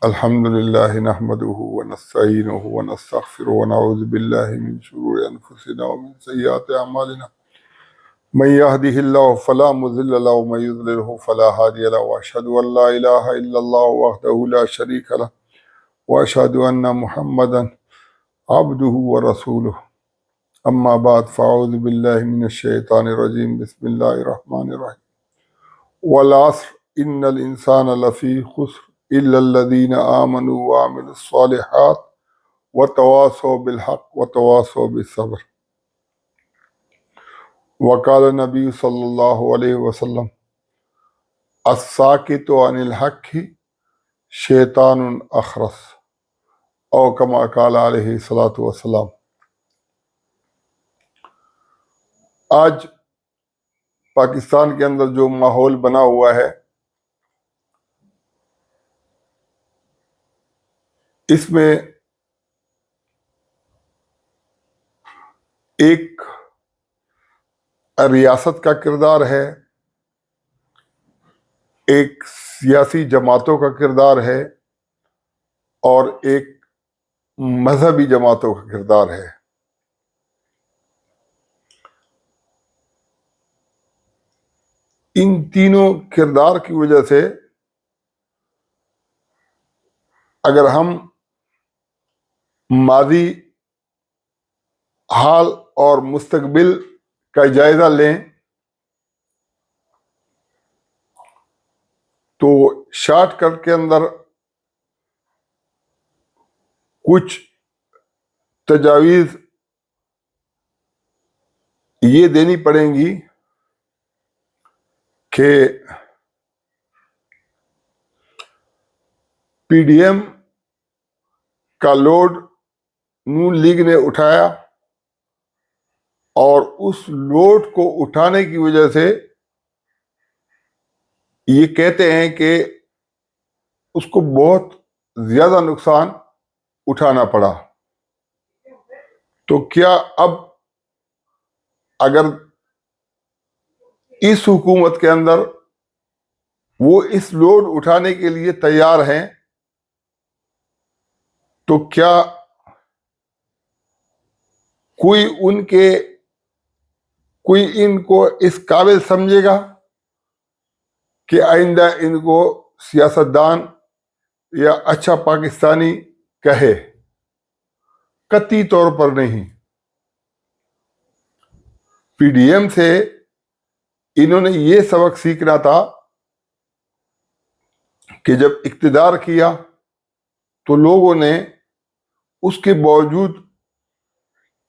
الحمد لله نحمده ونستعينه ونستغفره ونعوذ بالله من شرور أنفسنا ومن سيئات أعمالنا من يهده الله فلا مضل له ومن يضلله فلا هادي له وأشهد أن لا إله إلا الله وحده لا شريك له وأشهد أن محمدا عبده ورسوله أما بعد فأعوذ بالله من الشيطان الرجيم بسم الله الرحمن الرحيم والعصر إن الإنسان لفي خسر إلا الذين آمنوا وعملوا الصالحات وتواصوا بالحق وتواصوا بالصبر وقال النبي صلى الله عليه وسلم الساكت عن الحق شیطان اخرس او کما قال علیہ الصلاۃ والسلام۔ آج پاکستان کے اندر جو ماحول بنا ہوا ہے اس میں ایک ریاست کا کردار ہے، ایک سیاسی جماعتوں کا کردار ہے اور ایک مذہبی جماعتوں کا کردار ہے۔ ان تینوں کردار کی وجہ سے اگر ہم ماضی، حال اور مستقبل کا جائزہ لیں تو شارٹ کٹ کے اندر کچھ تجاویز یہ دینی پڑیں گی کہ پی ڈی ایم کا لوڈ نون لیگ نے اٹھایا اور اس لوڈ کو اٹھانے کی وجہ سے یہ کہتے ہیں کہ اس کو بہت زیادہ نقصان اٹھانا پڑا۔ تو کیا اب اگر اس حکومت کے اندر وہ اس لوڈ اٹھانے کے لیے تیار ہیں تو کیا کوئی ان کو اس قابل سمجھے گا کہ آئندہ ان کو سیاستدان یا اچھا پاکستانی کہے؟ قطعی طور پر نہیں۔ پی ڈی ایم سے انہوں نے یہ سبق سیکھنا تھا کہ جب اقتدار کیا تو لوگوں نے اس کے باوجود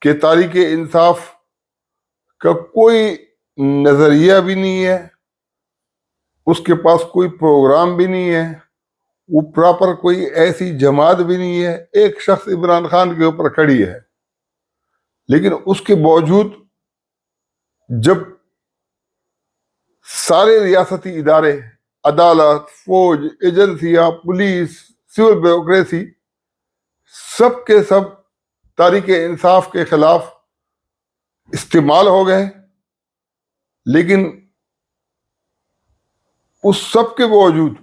کہ تاریخ انصاف کا کوئی نظریہ بھی نہیں ہے، اس کے پاس کوئی پروگرام بھی نہیں ہے، وہ پراپر کوئی ایسی جماعت بھی نہیں ہے، ایک شخص عمران خان کے اوپر کھڑی ہے، لیکن اس کے باوجود جب سارے ریاستی ادارے، عدالت، فوج، ایجنسیاں، پولیس، سول بیوروکریسی سب کے سب تاریخ انصاف کے خلاف استعمال ہو گئے، لیکن اس سب کے باوجود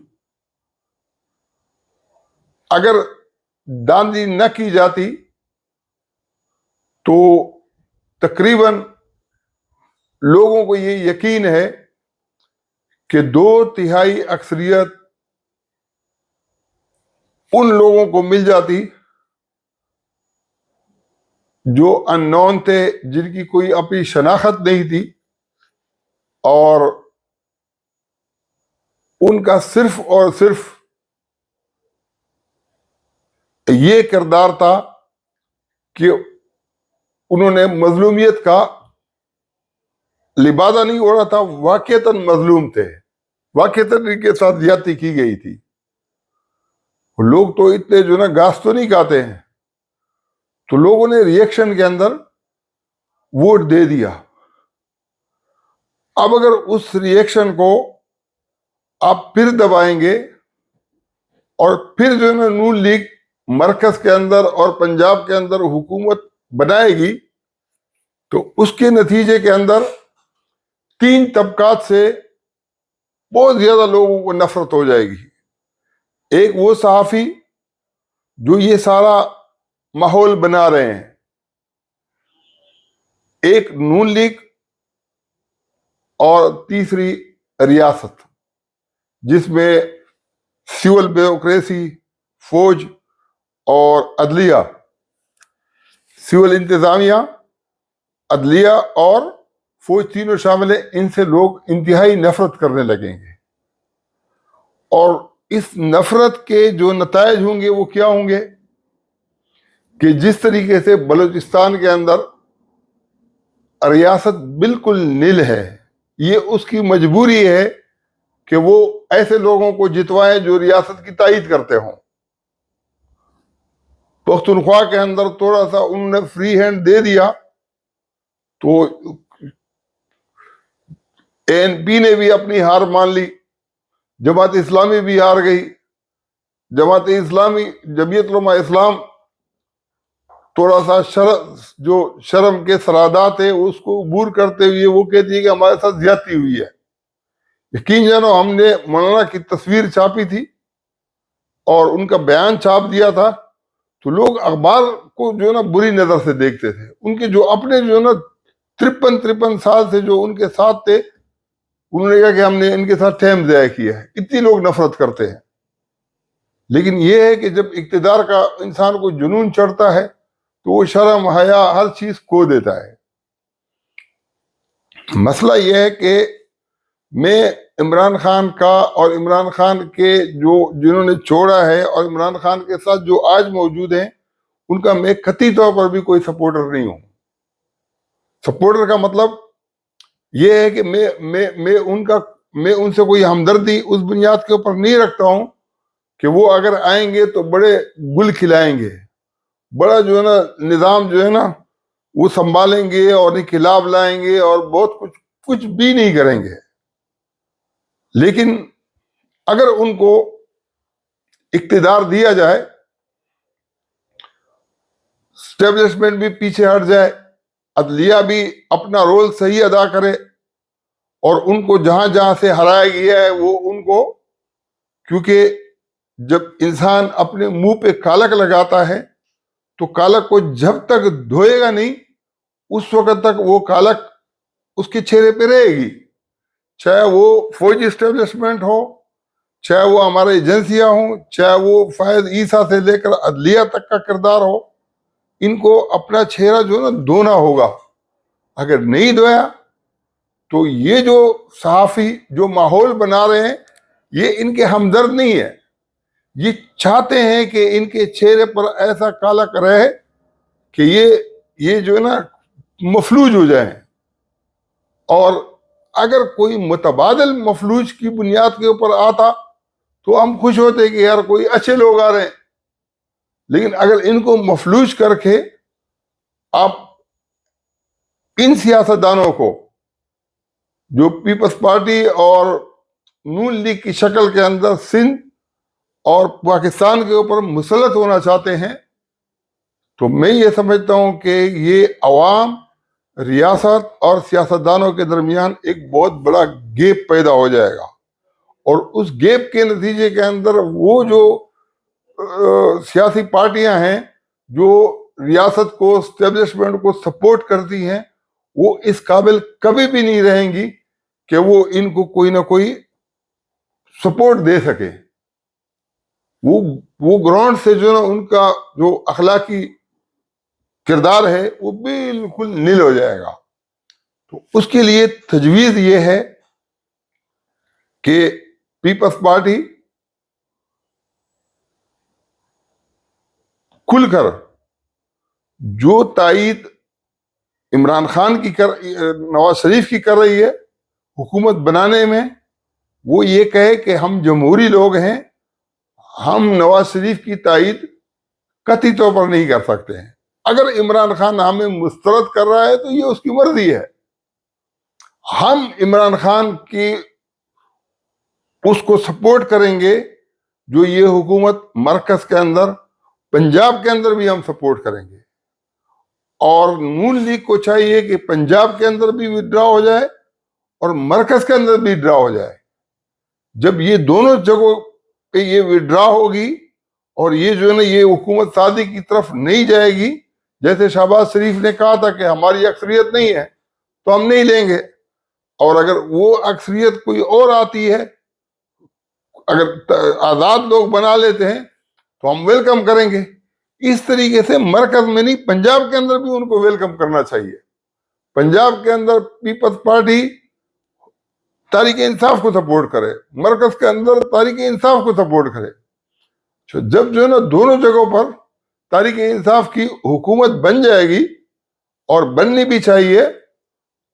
اگر داندھی نہ کی جاتی تو تقریباً لوگوں کو یہ یقین ہے کہ 2/3 اکثریت ان لوگوں کو مل جاتی جو ان نون تھے، جن کی کوئی اپنی شناخت نہیں تھی، اور ان کا صرف اور صرف یہ کردار تھا کہ انہوں نے مظلومیت کا لبادہ نہیں اوڑھا تھا، واقعتاً مظلوم تھے، واقعتاً ان کے ساتھ زیادتی کی گئی تھی۔ لوگ تو اتنے جو نا گھاس تو نہیں کھاتے ہیں، تو لوگوں نے ری ایکشن کے اندر ووٹ دے دیا۔ اب اگر اس ری ایکشن کو آپ پھر دبائیں گے اور پھر جو ہے نا نون لیگ مرکز کے اندر اور پنجاب کے اندر حکومت بنائے گی تو اس کے نتیجے کے اندر 3 طبقات سے بہت زیادہ لوگوں کو نفرت ہو جائے گی۔ ایک وہ صحافی جو یہ سارا ماحول بنا رہے ہیں، ایک نون لیگ، اور تیسری ریاست، جس میں سول بیوروکریسی، فوج اور عدلیہ، سول انتظامیہ، عدلیہ اور فوج تینوں شامل ہیں. ان سے لوگ انتہائی نفرت کرنے لگیں گے، اور اس نفرت کے جو نتائج ہوں گے وہ کیا ہوں گے کہ جس طریقے سے بلوچستان کے اندر ریاست بالکل نل ہے، یہ اس کی مجبوری ہے کہ وہ ایسے لوگوں کو جتوائیں جو ریاست کی تائید کرتے ہوں. پختونخوا کے اندر تھوڑا سا انہوں نے فری ہینڈ دے دیا تو ANP نے بھی اپنی ہار مان لی، جماعت اسلامی بھی ہار گئی. جماعت اسلامی، جمعیت علماء اسلام تھوڑا سا جو شرم کے سرادات ہے اس کو عبور کرتے ہوئے وہ کہتی ہے کہ ہمارے ساتھ زیادتی ہوئی ہے. یقین جانو ہم نے مولانا کی تصویر چھاپی تھی اور ان کا بیان چھاپ دیا تھا تو لوگ اخبار کو جو ہے نا بری نظر سے دیکھتے تھے. ان کے جو اپنے جو ہے نا 53 سال سے جو ان کے ساتھ تھے، انہوں نے کہا کہ ہم نے ان کے ساتھ ٹائم ضائع کیا ہے. اتنی لوگ نفرت کرتے ہیں. لیکن یہ ہے کہ جب اقتدار کا انسان کو جنون چڑھتا ہے تو وہ شرم، حیا، ہر چیز کھو دیتا ہے. مسئلہ یہ ہے کہ میں عمران خان کا اور عمران خان کے جنہوں نے چھوڑا ہے اور عمران خان کے ساتھ جو آج موجود ہیں ان کا میں قطعی طور پر بھی کوئی سپورٹر نہیں ہوں. سپورٹر کا مطلب یہ ہے کہ میں ان سے کوئی ہمدردی اس بنیاد کے اوپر نہیں رکھتا ہوں کہ وہ اگر آئیں گے تو بڑے گل کھلائیں گے، بڑا جو ہے نا نظام جو ہے نا وہ سنبھالیں گے اور انقلاب لائیں گے اور بہت کچھ بھی نہیں کریں گے. لیکن اگر ان کو اقتدار دیا جائے، اسٹیبلشمنٹ بھی پیچھے ہٹ جائے، عدلیہ بھی اپنا رول صحیح ادا کرے، اور ان کو جہاں جہاں سے ہرایا گیا ہے وہ ان کو، کیونکہ جب انسان اپنے منہ پہ کالک لگاتا ہے تو کالک کو جب تک دھوئے گا نہیں اس وقت تک وہ کالک اس کے چہرے پہ رہے گی. چاہے وہ فوجی اسٹیبلشمنٹ ہو، چاہے وہ ہمارے ایجنسیاں ہوں، چاہے وہ فائد عیسیٰ سے لے کر عدلیہ تک کا کردار ہو، ان کو اپنا چہرہ جو ہے نا دھونا ہوگا. اگر نہیں دھویا تو یہ جو صحافی جو ماحول بنا رہے ہیں یہ ان کے ہمدرد نہیں ہے. یہ چاہتے ہیں کہ ان کے چہرے پر ایسا کالک رہے کہ یہ جو ہے نا مفلوج ہو جائیں. اور اگر کوئی متبادل مفلوج کی بنیاد کے اوپر آتا تو ہم خوش ہوتے کہ یار کوئی اچھے لوگ آ رہے ہیں. لیکن اگر ان کو مفلوج کر کے آپ ان سیاستدانوں کو جو پیپلز پارٹی اور نون لیگ کی شکل کے اندر سندھ اور پاکستان کے اوپر مسلط ہونا چاہتے ہیں تو میں یہ سمجھتا ہوں کہ یہ عوام، ریاست اور سیاستدانوں کے درمیان ایک بہت بڑا گیپ پیدا ہو جائے گا. اور اس گیپ کے نتیجے کے اندر وہ جو سیاسی پارٹیاں ہیں جو ریاست کو، اسٹیبلشمنٹ کو سپورٹ کرتی ہیں، وہ اس قابل کبھی بھی نہیں رہیں گی کہ وہ ان کو کوئی نہ کوئی سپورٹ دے سکے. وہ گراؤنڈ سے جو نا ان کا جو اخلاقی کردار ہے وہ بالکل نل ہو جائے گا. تو اس کے لیے تجویز یہ ہے کہ پیپلز پارٹی کھل کر جو تائید عمران خان کی نواز شریف کی کر رہی ہے حکومت بنانے میں، وہ یہ کہے کہ ہم جمہوری لوگ ہیں، ہم نواز شریف کی تائید قطعی طور پر نہیں کر سکتے ہیں. اگر عمران خان ہمیں مسترد کر رہا ہے تو یہ اس کی مرضی ہے. ہم عمران خان کی اس کو سپورٹ کریں گے جو یہ حکومت مرکز کے اندر، پنجاب کے اندر بھی ہم سپورٹ کریں گے. اور نون لیگ کو چاہیے کہ پنجاب کے اندر بھی وڈرا ہو جائے اور مرکز کے اندر بھی وڈرا ہو جائے. جب یہ دونوں جگہوں پہ یہ وڈرا ہوگی اور یہ جو ہے نا یہ حکومت سازی کی طرف نہیں جائے گی، جیسے شہباز شریف نے کہا تھا کہ ہماری اکثریت نہیں ہے تو ہم نہیں لیں گے، اور اگر وہ اکثریت کوئی اور آتی ہے، اگر آزاد لوگ بنا لیتے ہیں تو ہم ویلکم کریں گے۔ اس طریقے سے مرکز میں نہیں، پنجاب کے اندر بھی ان کو ویلکم کرنا چاہیے۔ پنجاب کے اندر پیپلز پارٹی تحریک انصاف کو سپورٹ کرے، مرکز کے اندر تحریک انصاف کو سپورٹ کرے۔ جب جو ہے نا دونوں جگہوں پر تحریک انصاف کی حکومت بن جائے گی، اور بننی بھی چاہیے،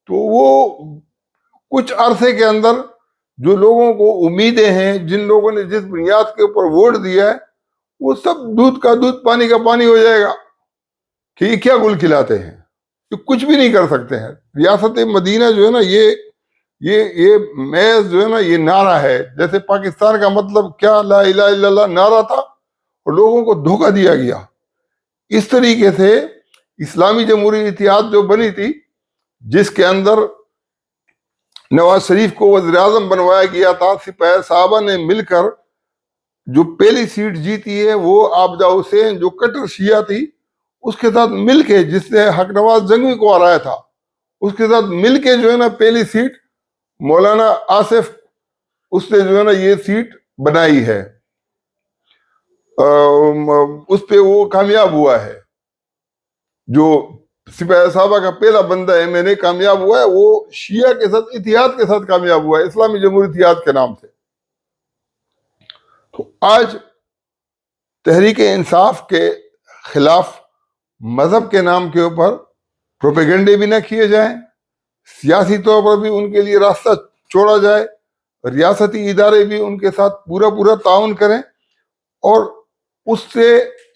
تو وہ کچھ عرصے کے اندر جو لوگوں کو امیدیں ہیں، جن لوگوں نے جس بنیاد کے اوپر ووٹ دیا ہے، وہ سب دودھ کا دودھ پانی کا پانی ہو جائے گا کہ یہ کیا گل کھلاتے ہیں، یہ کچھ بھی نہیں کر سکتے ہیں۔ ریاست مدینہ جو ہے نا یہ محض جو ہے نا یہ نعرہ ہے، جیسے پاکستان کا مطلب کیا لا الہ الا اللہ نعرہ تھا اور لوگوں کو دھوکہ دیا گیا۔ اس طریقے سے اسلامی جمہوری اتحاد جو بنی تھی، جس کے اندر نواز شریف کو وزیر اعظم بنوایا گیا تھا، سپاہی صحابہ نے مل کر جو پہلی سیٹ جیتی ہے وہ عابدہ حسین جو کٹر شیعہ تھی اس کے ساتھ مل کے، جس نے حق نواز جنگوی کو ہرایا تھا، اس کے ساتھ مل کے جو ہے نا پہلی سیٹ مولانا آصف، اس نے جو ہے نا یہ سیٹ بنائی ہے، اس پہ وہ کامیاب ہوا ہے۔ جو سپاہی صحابہ کا پہلا بندہ ہے میں نے کامیاب ہوا ہے، وہ شیعہ کے ساتھ اتحاد کے ساتھ کامیاب ہوا ہے، اسلامی جمہوری اتحاد کے نام سے۔ تو آج تحریک انصاف کے خلاف مذہب کے نام کے اوپر پروپیگنڈے بھی نہ کیے جائیں، سیاسی طور پر بھی ان کے لیے راستہ چھوڑا جائے، ریاستی ادارے بھی ان کے ساتھ پورا تعاون کریں، اور اس سے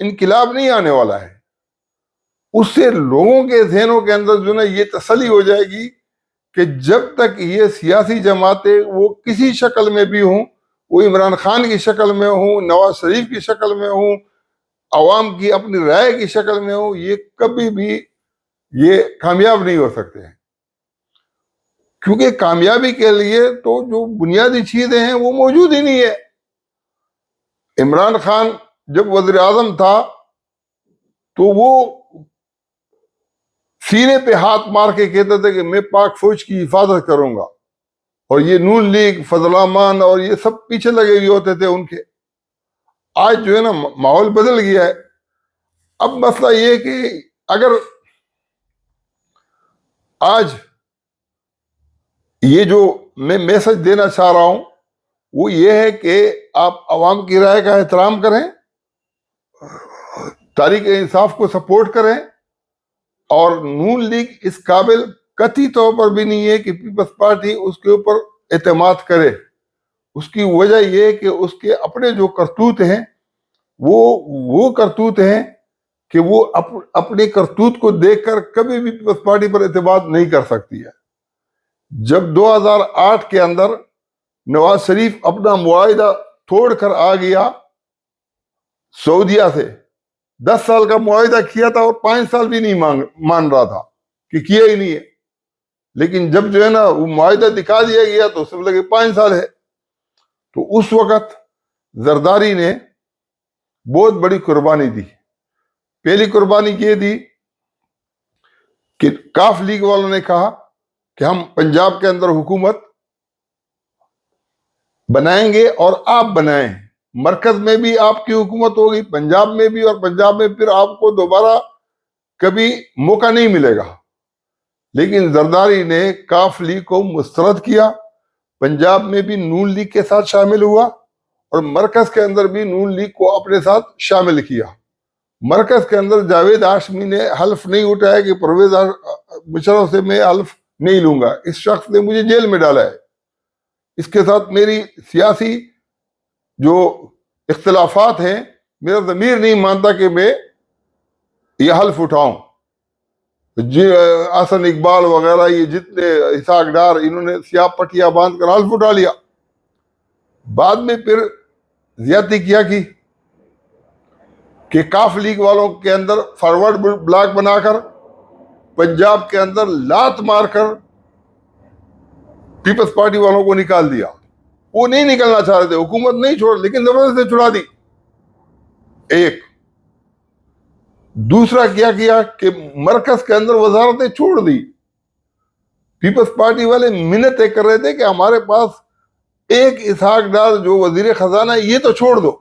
انقلاب نہیں آنے والا ہے۔ اس سے لوگوں کے ذہنوں کے اندر جو ہے نا یہ تسلی ہو جائے گی کہ جب تک یہ سیاسی جماعتیں وہ کسی شکل میں بھی ہوں، وہ عمران خان کی شکل میں ہوں، نواز شریف کی شکل میں ہوں، عوام کی اپنی رائے کی شکل میں ہوں، یہ کبھی بھی یہ کامیاب نہیں ہو سکتے ہیں، کیونکہ کامیابی کے لیے تو جو بنیادی چیزیں ہیں وہ موجود ہی نہیں ہے۔ عمران خان جب وزیر اعظم تھا تو وہ سینے پہ ہاتھ مار کے کہتے تھے کہ میں پاک فوج کی حفاظت کروں گا، اور یہ نون لیگ، فضل الرحمان اور یہ سب پیچھے لگے ہوئے ہوتے تھے ان کے۔ آج جو ہے نا ماحول بدل گیا ہے۔ اب مسئلہ یہ ہے کہ اگر آج یہ جو میں میسج دینا چاہ رہا ہوں وہ یہ ہے کہ آپ عوام کی رائے کا احترام کریں، تحریک انصاف کو سپورٹ کریں، اور نون لیگ اس قابل قطعی طور پر بھی نہیں ہے کہ پیپلز پارٹی اس کے اوپر اعتماد کرے۔ اس کی وجہ یہ ہے کہ اس کے اپنے جو کرتوت ہیں وہ کرتوت ہیں کہ وہ اپنے کرتوت کو دیکھ کر کبھی بھی پیپلز پارٹی پر اعتماد نہیں کر سکتی ہے۔ جب 2008 کے اندر نواز شریف اپنا معاہدہ توڑ کر آ گیا سعودیہ سے، 10 سال کا معاہدہ کیا تھا اور 5 سال بھی نہیں مان رہا تھا کہ کیا ہی نہیں ہے، لیکن جب جو ہے نا وہ معاہدہ دکھا دیا گیا تو سب لگے 5 سال ہے۔ تو اس وقت زرداری نے بہت بڑی قربانی دی۔ پہلی قربانی یہ دی کہ کاف لیگ والوں نے کہا کہ ہم پنجاب کے اندر حکومت بنائیں گے اور آپ بنائیں، مرکز میں بھی آپ کی حکومت ہوگی، پنجاب میں بھی، اور پنجاب میں پھر آپ کو دوبارہ کبھی موقع نہیں ملے گا۔ لیکن زرداری نے کاف لیگ کو مسترد کیا، پنجاب میں بھی نون لیگ کے ساتھ شامل ہوا، اور مرکز کے اندر بھی نون لیگ کو اپنے ساتھ شامل کیا۔ مرکز کے اندر جاوید ہاشمی نے حلف نہیں اٹھایا کہ پرویز مشرف سے میں حلف نہیں لوں گا، اس شخص نے مجھے جیل میں ڈالا ہے، اس کے ساتھ میری سیاسی جو اختلافات ہیں، میرا ضمیر نہیں مانتا کہ میں یہ حلف اٹھاؤں۔ حسن اقبال وغیرہ یہ جتنے اسحاق ڈار، انہوں نے سیاہ پٹیاں باندھ کر حلف اٹھا لیا۔ بعد میں پھر زیادتی کیا کی کہ کاف لیگ والوں کے اندر فارورڈ بلاک بنا کر پنجاب کے اندر لات مار کر پیپلز پارٹی والوں کو نکال دیا۔ وہ نہیں نکلنا چاہ رہے تھے, حکومت نہیں چھوڑ, لیکن زبردستی چھڑا دی. ایک دوسرا کیا کہ مرکز کے اندر وزارتیں چھوڑ دی. پیپلز پارٹی والے منتیں کر رہے تھے کہ ہمارے پاس ایک اسحاق ڈار جو وزیر خزانہ ہے یہ تو چھوڑ دو.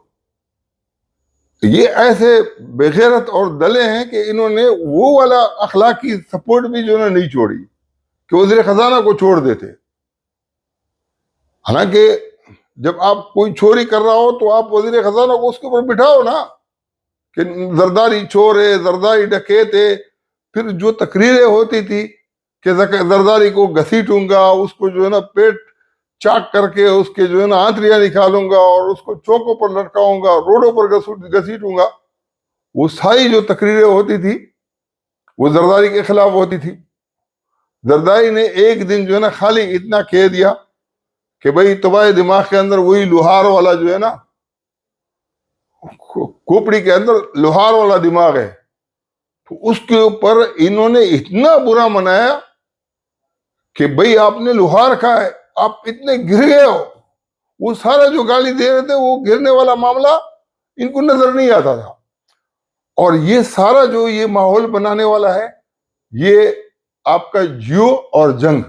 یہ ایسے بغیرت اور دلے ہیں کہ انہوں نے وہ والا اخلاقی سپورٹ بھی جو نہیں چھوڑی کہ وزیر خزانہ کو چھوڑ دیتے. حالانکہ جب آپ کوئی چوری کر رہا ہو تو آپ وزیر خزانہ کو اس کے اوپر بٹھاؤ نا, کہ زرداری چور ہے, زرداری ڈکیت ہے. پھر جو تقریریں ہوتی تھی کہ زرداری کو گھسیٹوں گا, اس کو جو ہے نا پیٹ چاک کر کے اس کے جو ہے نا آنتریاں نکالوں گا اور اس کو چوکوں پر لٹکاؤں گا, روڈوں پر گھسیٹوں گا, وہ ساری جو تقریریں ہوتی تھی وہ زرداری کے خلاف ہوتی تھی. زرداری نے ایک دن جو ہے نا خالی اتنا کہہ دیا کہ بھئی تمہارے دماغ کے اندر وہی لوہار والا جو ہے نا, کھوپڑی کے اندر لوہار والا دماغ ہے, تو اس کے اوپر انہوں نے اتنا برا منایا کہ بھئی آپ نے لوہار کھا ہے, آپ اتنے گر گئے ہو. وہ سارا جو گالی دے رہے تھے وہ گرنے والا معاملہ ان کو نظر نہیں آتا تھا. اور یہ سارا جو یہ ماحول بنانے والا ہے یہ آپ کا جیو اور جنگ.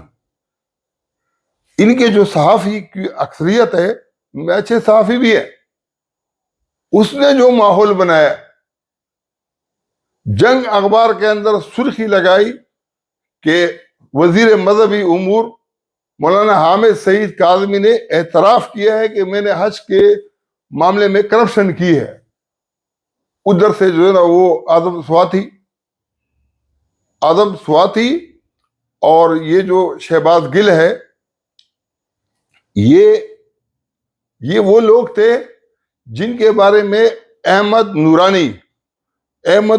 ان کے جو صحافی کی اکثریت ہے, اچھے صحافی بھی ہے, اس نے جو ماحول بنایا, جنگ اخبار کے اندر سرخی لگائی کہ وزیر مذہبی امور مولانا حامد سعید کاظمی نے اعتراف کیا ہے کہ میں نے حج کے معاملے میں کرپشن کی ہے. ادھر سے جو ہے نا وہ آدم سواتی اور یہ جو شہباز گل ہے, یہ وہ لوگ تھے جن کے بارے میں احمد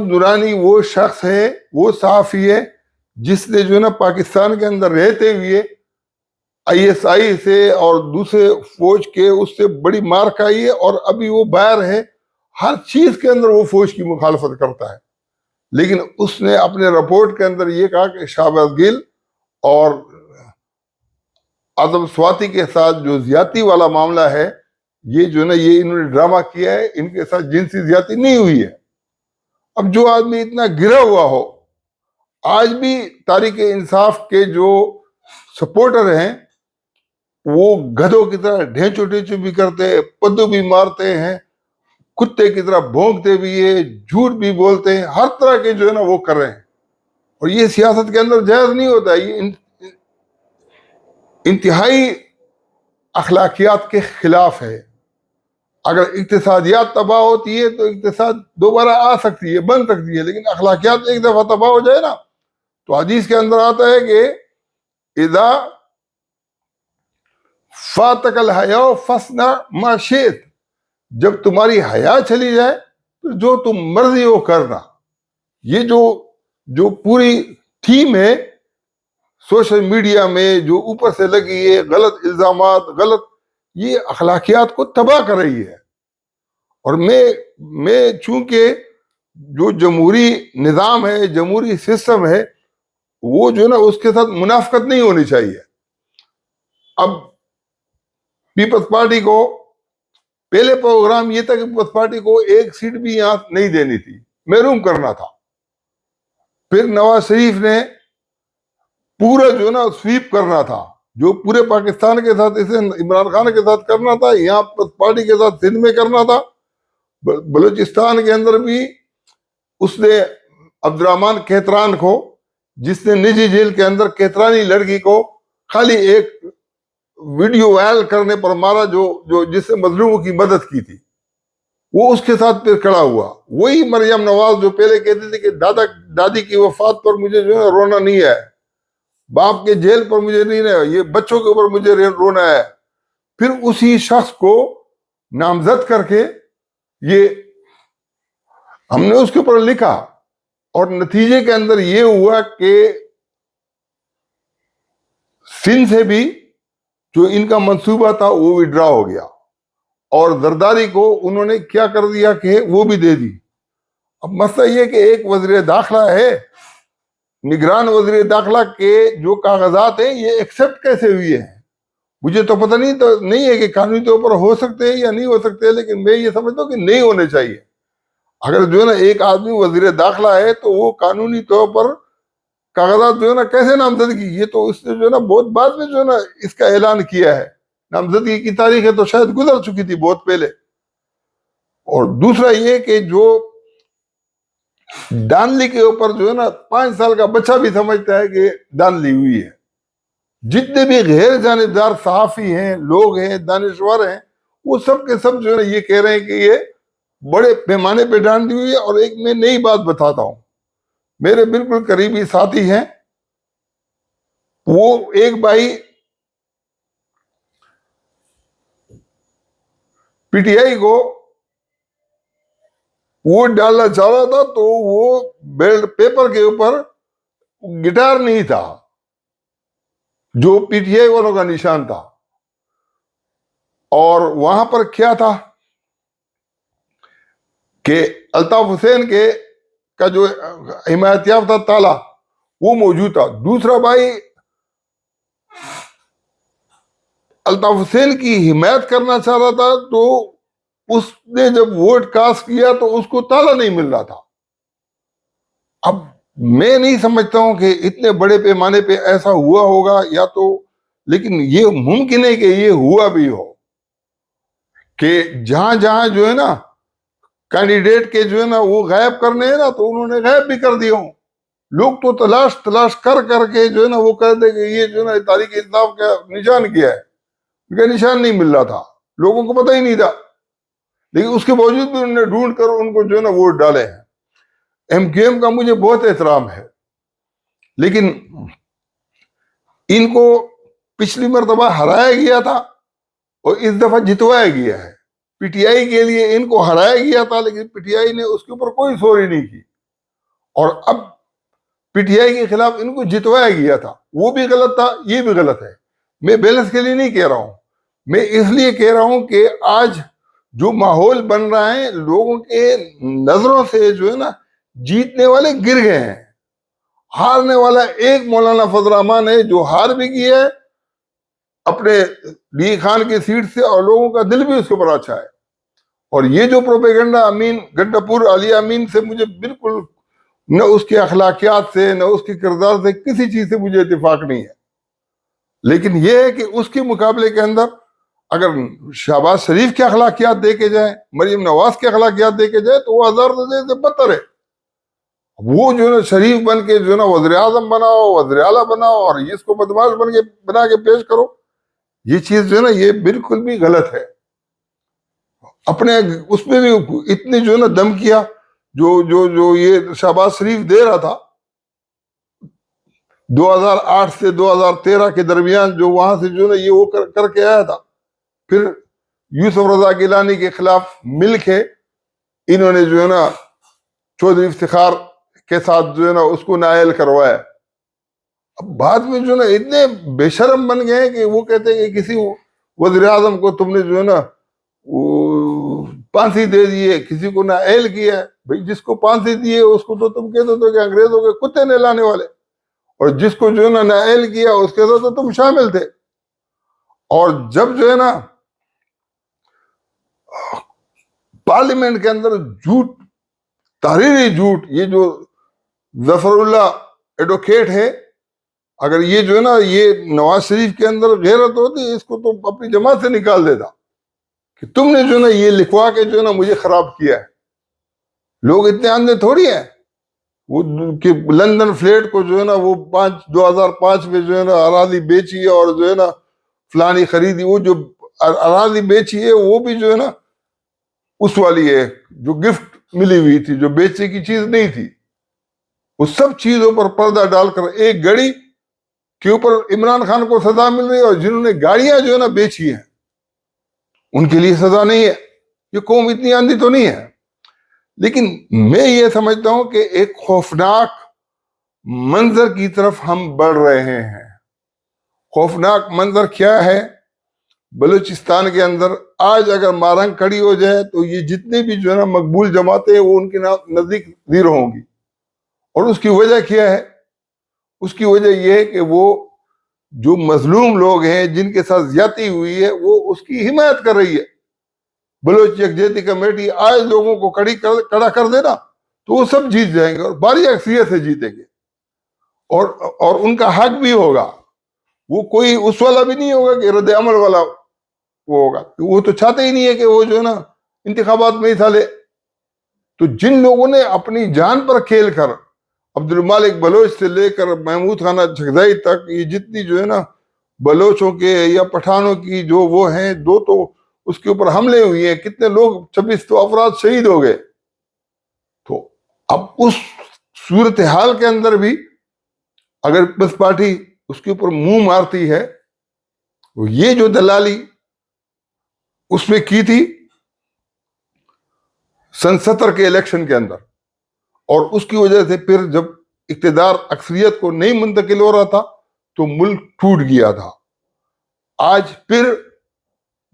نورانی وہ شخص ہے, وہ صحافی ہے جس نے جو ہے نا پاکستان کے اندر رہتے ہوئے ISI سے اور دوسرے فوج کے اس سے بڑی مار کھائی ہے, اور ابھی وہ باہر ہے. ہر چیز کے اندر وہ فوج کی مخالفت کرتا ہے, لیکن اس نے اپنے رپورٹ کے اندر یہ کہا کہ شہباز گل اور آدم سواتی کے ساتھ جو زیادتی والا معاملہ ہے یہ جو ہے نا یہ انہوں نے ڈرامہ کیا ہے, ان کے ساتھ جنسی زیادتی نہیں ہوئی ہے. اب جو آدمی اتنا گرا ہوا ہو, آج بھی تحریک انصاف کے جو سپورٹر ہیں وہ گدھوں کی طرح ڈھینچو بھی کرتے ہیں, پدو بھی مارتے ہیں, کتے کی طرح بھونکتے بھی ہیں, جھوٹ بھی بولتے ہیں, ہر طرح کے جو ہے نا وہ کر رہے ہیں. اور یہ سیاست کے اندر جائز نہیں ہوتا, یہ انتہائی اخلاقیات کے خلاف ہے. اگر اقتصادیات تباہ ہوتی ہے تو اقتصاد دوبارہ آ سکتی ہے, بن سکتی ہے, لیکن اخلاقیات ایک دفعہ تباہ ہو جائے نا تو حدیث کے اندر آتا ہے کہ اذا فاتک الحیا فصنع ما شئت, جب تمہاری حیا چلی جائے تو جو تم مرضی ہو کرنا. یہ جو پوری تھیم ہے سوشل میڈیا میں جو اوپر سے لگی ہے, غلط الزامات, غلط, یہ اخلاقیات کو تباہ کر رہی ہے. اور میں چونکہ جو جمہوری نظام ہے, جمہوری سسٹم ہے, وہ جو ہے نا اس کے ساتھ منافقت نہیں ہونی چاہیے. اب پیپلز پارٹی کو پہلے پروگرام یہ تھا کہ پیپلز پارٹی کو ایک سیٹ بھی یہاں نہیں دینی تھی, محروم کرنا تھا. پھر نواز شریف نے پورا جو ہے نا سویپ کرنا تھا, جو پورے پاکستان کے ساتھ اسے عمران خان کے ساتھ کرنا تھا, یہاں پارٹی کے ساتھ سندھ میں کرنا تھا, بلوچستان کے اندر بھی اس نے عبد الرحمان کہتران کو, جس نے نجی جیل کے اندر کہترانی لڑکی کو خالی ایک ویڈیو وائرل کرنے پر مارا, جو جس سے مظلوموں کی مدد کی تھی, وہ اس کے ساتھ پھر کھڑا ہوا. وہی مریم نواز جو پہلے کہتی تھی کہ دادی کی وفات پر مجھے جو ہے رونا نہیں ہے, باپ کے جیل پر مجھے نہیں ہے, یہ بچوں کے اوپر مجھے رونا ہے. پھر اسی شخص کو نامزد کر کے یہ ہم نے اس کے اوپر لکھا, اور نتیجے کے اندر یہ ہوا کہ سندھ سے بھی جو ان کا منصوبہ تھا وہ وڈرا ہو گیا, اور زرداری کو انہوں نے کیا کر دیا کہ وہ بھی دے دی. اب مسئلہ یہ کہ ایک وزیر داخلہ ہے, نگران وزیر داخلہ کے جو کاغذات ہیں یہ ایکسپٹ کیسے ہوئے ہیں, مجھے تو پتہ نہیں ہے کہ قانونی طور پر ہو سکتے ہیں یا نہیں ہو سکتے، لیکن میں یہ سمجھتا ہوں کہ نہیں ہونے چاہیے۔ اگر جو ہے نا ایک آدمی وزیر داخلہ ہے تو وہ قانونی طور پر کاغذات جو ہے نا کیسے نامزدگی، یہ تو اس نے جو ہے نا بہت بعد میں جو ہے نا اس کا اعلان کیا ہے، نامزدگی کی تاریخ ہے تو شاید گزر چکی تھی بہت پہلے۔ اور دوسرا یہ کہ جو دانلی کے اوپر جو ہے نا 5 سال کا بچہ بھی سمجھتا ہے کہ دانلی ہوئی ہے۔ جتنے بھی غیر جانبدار صحافی ہیں، لوگ ہیں، دانشور ہیں، وہ سب کے سب جو ہے نا یہ کہہ رہے ہیں کہ یہ بڑے پیمانے پہ ڈانڈی ہوئی ہے۔ اور ایک میں نئی بات بتاتا ہوں، میرے بالکل قریبی ساتھی ہیں، وہ ایک بھائی پی ٹی آئی کو ووٹ ڈالنا چاہ رہا تھا تو وہ بیلٹ پیپر کے اوپر گٹار نہیں تھا جو پی ٹی آئی والوں کا نشان تھا، اور وہاں پر کیا تھا کہ الطاف حسین کا جو حمایت یافتہ تالا وہ موجود تھا۔ دوسرا بھائی الطاف حسین کی حمایت کرنا چاہ رہا تھا تو اس نے جب ووٹ کاسٹ کیا تو اس کو تالا نہیں مل رہا تھا۔ اب میں نہیں سمجھتا ہوں کہ اتنے بڑے پیمانے پہ ایسا ہوا ہوگا، یا تو لیکن یہ ممکن ہے کہ یہ ہوا بھی ہو کہ جہاں جہاں جو ہے نا کینڈیڈیٹ کے جو ہے نا وہ غائب کرنے ہیں نا تو انہوں نے غائب بھی کر دیا ہوں۔ لوگ تو تلاش کر کے جو ہے نا وہ کہتے کہ یہ جو ہے نا تاریخ انصاف کا نشان کیا ہے، ان کا نشان نہیں مل رہا تھا، لوگوں کو پتہ ہی نہیں تھا، لیکن اس کے باوجود بھی انہوں نے ڈھونڈ کر ان کو جو ہے نا ووٹ ڈالے ہیں۔ ایم کیو ایم کا مجھے بہت احترام ہے، لیکن ان کو پچھلی مرتبہ ہرایا گیا تھا اور اس دفعہ جتوایا گیا ہے۔ پی ٹی آئی کے لیے ان کو ہرایا گیا تھا، لیکن پی ٹی آئی نے اس کے اوپر کوئی سوری نہیں کی، اور اب پی ٹی آئی کے خلاف ان کو جتوایا گیا تھا، وہ بھی غلط تھا، یہ بھی غلط ہے۔ میں بیلنس کے لیے نہیں کہہ رہا ہوں، میں اس لیے کہہ رہا ہوں کہ آج جو ماحول بن رہا ہے، لوگوں کے نظروں سے جو ہے نا جیتنے والے گر گئے ہیں، ہارنے والا ایک مولانا فضل الرحمان ہے جو ہار بھی گیا ہے اپنے لی خان کی سیٹ سے، اور لوگوں کا دل بھی اس کے اوپر اچھا ہے۔ اور یہ جو پروپیگنڈا امین گنڈا پور علی امین سے مجھے بالکل نہ اس کے اخلاقیات سے نہ اس کے کردار سے کسی چیز سے مجھے اتفاق نہیں ہے، لیکن یہ ہے کہ اس کے مقابلے کے اندر اگر شہباز شریف کے اخلاقیات دیکھے جائیں، مریم نواز کے اخلاقیات دیکھے جائیں تو وہ ہزار درجے سے بدتر ہے۔ وہ جو ہے نا شریف بن کے جو ہے نا وزیر اعظم بناؤ، وزیر اعلیٰ بناؤ، اور اس کو بدماش بنا کے پیش کرو، یہ چیز جو ہے نا یہ بالکل بھی غلط ہے۔ اپنے اس میں بھی اتنی جو ہے نا دھمکیاں جو یہ شہباز شریف دے رہا تھا 2008 سے 2013 کے درمیان، جو وہاں سے جو ہے نا یہ وہ کر کے آیا تھا، پھر یوسف رضا گیلانی کے خلاف مل کے انہوں نے جو ہے نا چودھری افتخار کے ساتھ جو ہے نا اس کو نائل کروایا۔ اب بعد میں جو ہے نا اتنے بے شرم بن گئے کہ وہ کہتے ہیں کہ کسی وزیر اعظم کو تم نے جو ہے نا پھانسی دے دیے، کسی کو نائل کیا ہے۔ بھئی جس کو پھانسی دیے اس کو تو تم کہتے ہو کہ انگریزوں کے کتے نہلانے والے، اور جس کو جو ہے نا نائل کیا اس کے ساتھ تو تم شامل تھے۔ اور جب جو ہے نا پارلیمنٹ کے اندر جھوٹ، تحریری جھوٹ، یہ جو ظفر اللہ ایڈوکیٹ ہے، اگر یہ جو ہے نا یہ نواز شریف کے اندر غیرت ہوتی اس کو تو اپنی جماعت سے نکال دیتا کہ تم نے جو ہے نا یہ لکھوا کے جو ہے نا مجھے خراب کیا ہے۔ لوگ اتنے اندھے تھوڑی ہیں وہ کہ لندن فلیٹ کو جو ہے نا وہ 2005 میں جو ہے نا اراضی بیچی ہے، اور جو ہے نا فلانی خریدی، وہ جو اراضی بیچی ہے وہ بھی جو ہے نا اس والی ہے جو گفٹ ملی ہوئی تھی، جو بیچنے کی چیز نہیں تھی۔ وہ سب چیزوں پر پردہ ڈال کر ایک گاڑی کے اوپر عمران خان کو سزا مل رہی ہے، اور جنہوں نے گاڑیاں جو ہے نا بیچی ہیں ان کے لیے سزا نہیں ہے۔ یہ قوم اتنی اندھی تو نہیں ہے، لیکن میں یہ سمجھتا ہوں کہ ایک خوفناک منظر کی طرف ہم بڑھ رہے ہیں۔ خوفناک منظر کیا ہے؟ بلوچستان کے اندر آج اگر مارنگ کھڑی ہو جائے تو یہ جتنے بھی جو ہے نا مقبول جماعتیں ہیں وہ ان کے نزدیک زیرو ہوں گی۔ اور اس کی وجہ کیا ہے؟ اس کی وجہ یہ ہے کہ وہ جو مظلوم لوگ ہیں جن کے ساتھ زیادتی ہوئی ہے وہ اس کی حمایت کر رہی ہے. بلوچ یکجہتی کمیٹی آج لوگوں کو کڑا کر دے نا تو وہ سب جیت جائیں گے اور بھاری اکثریت سے جیتیں گے, اور ان کا حق بھی ہوگا. وہ کوئی اس والا بھی نہیں ہوگا کہ رد عمل والا وہ ہوگا, وہ تو چاہتے ہی نہیں ہے کہ وہ جو ہے نا انتخابات میں حصہ لے. تو جن لوگوں نے اپنی جان پر کھیل کر عبد المالک بلوچ سے لے کر محمود خانہ جھگزائی تک یہ جتنی جو ہے نا بلوچوں کے یا پٹھانوں کی جو وہ ہیں دو تو اس کے اوپر حملے ہوئے ہیں, کتنے لوگ 26 تو افراد شہید ہو گئے. تو اب اس صورتحال کے اندر بھی اگر پیپلز پارٹی اس کے اوپر منہ مارتی ہے, یہ جو دلالی اس میں کی تھی سن 70 کے الیکشن کے اندر, اور اس کی وجہ سے پھر جب اقتدار اکثریت کو نہیں منتقل ہو رہا تھا تو ملک ٹوٹ گیا تھا. آج پھر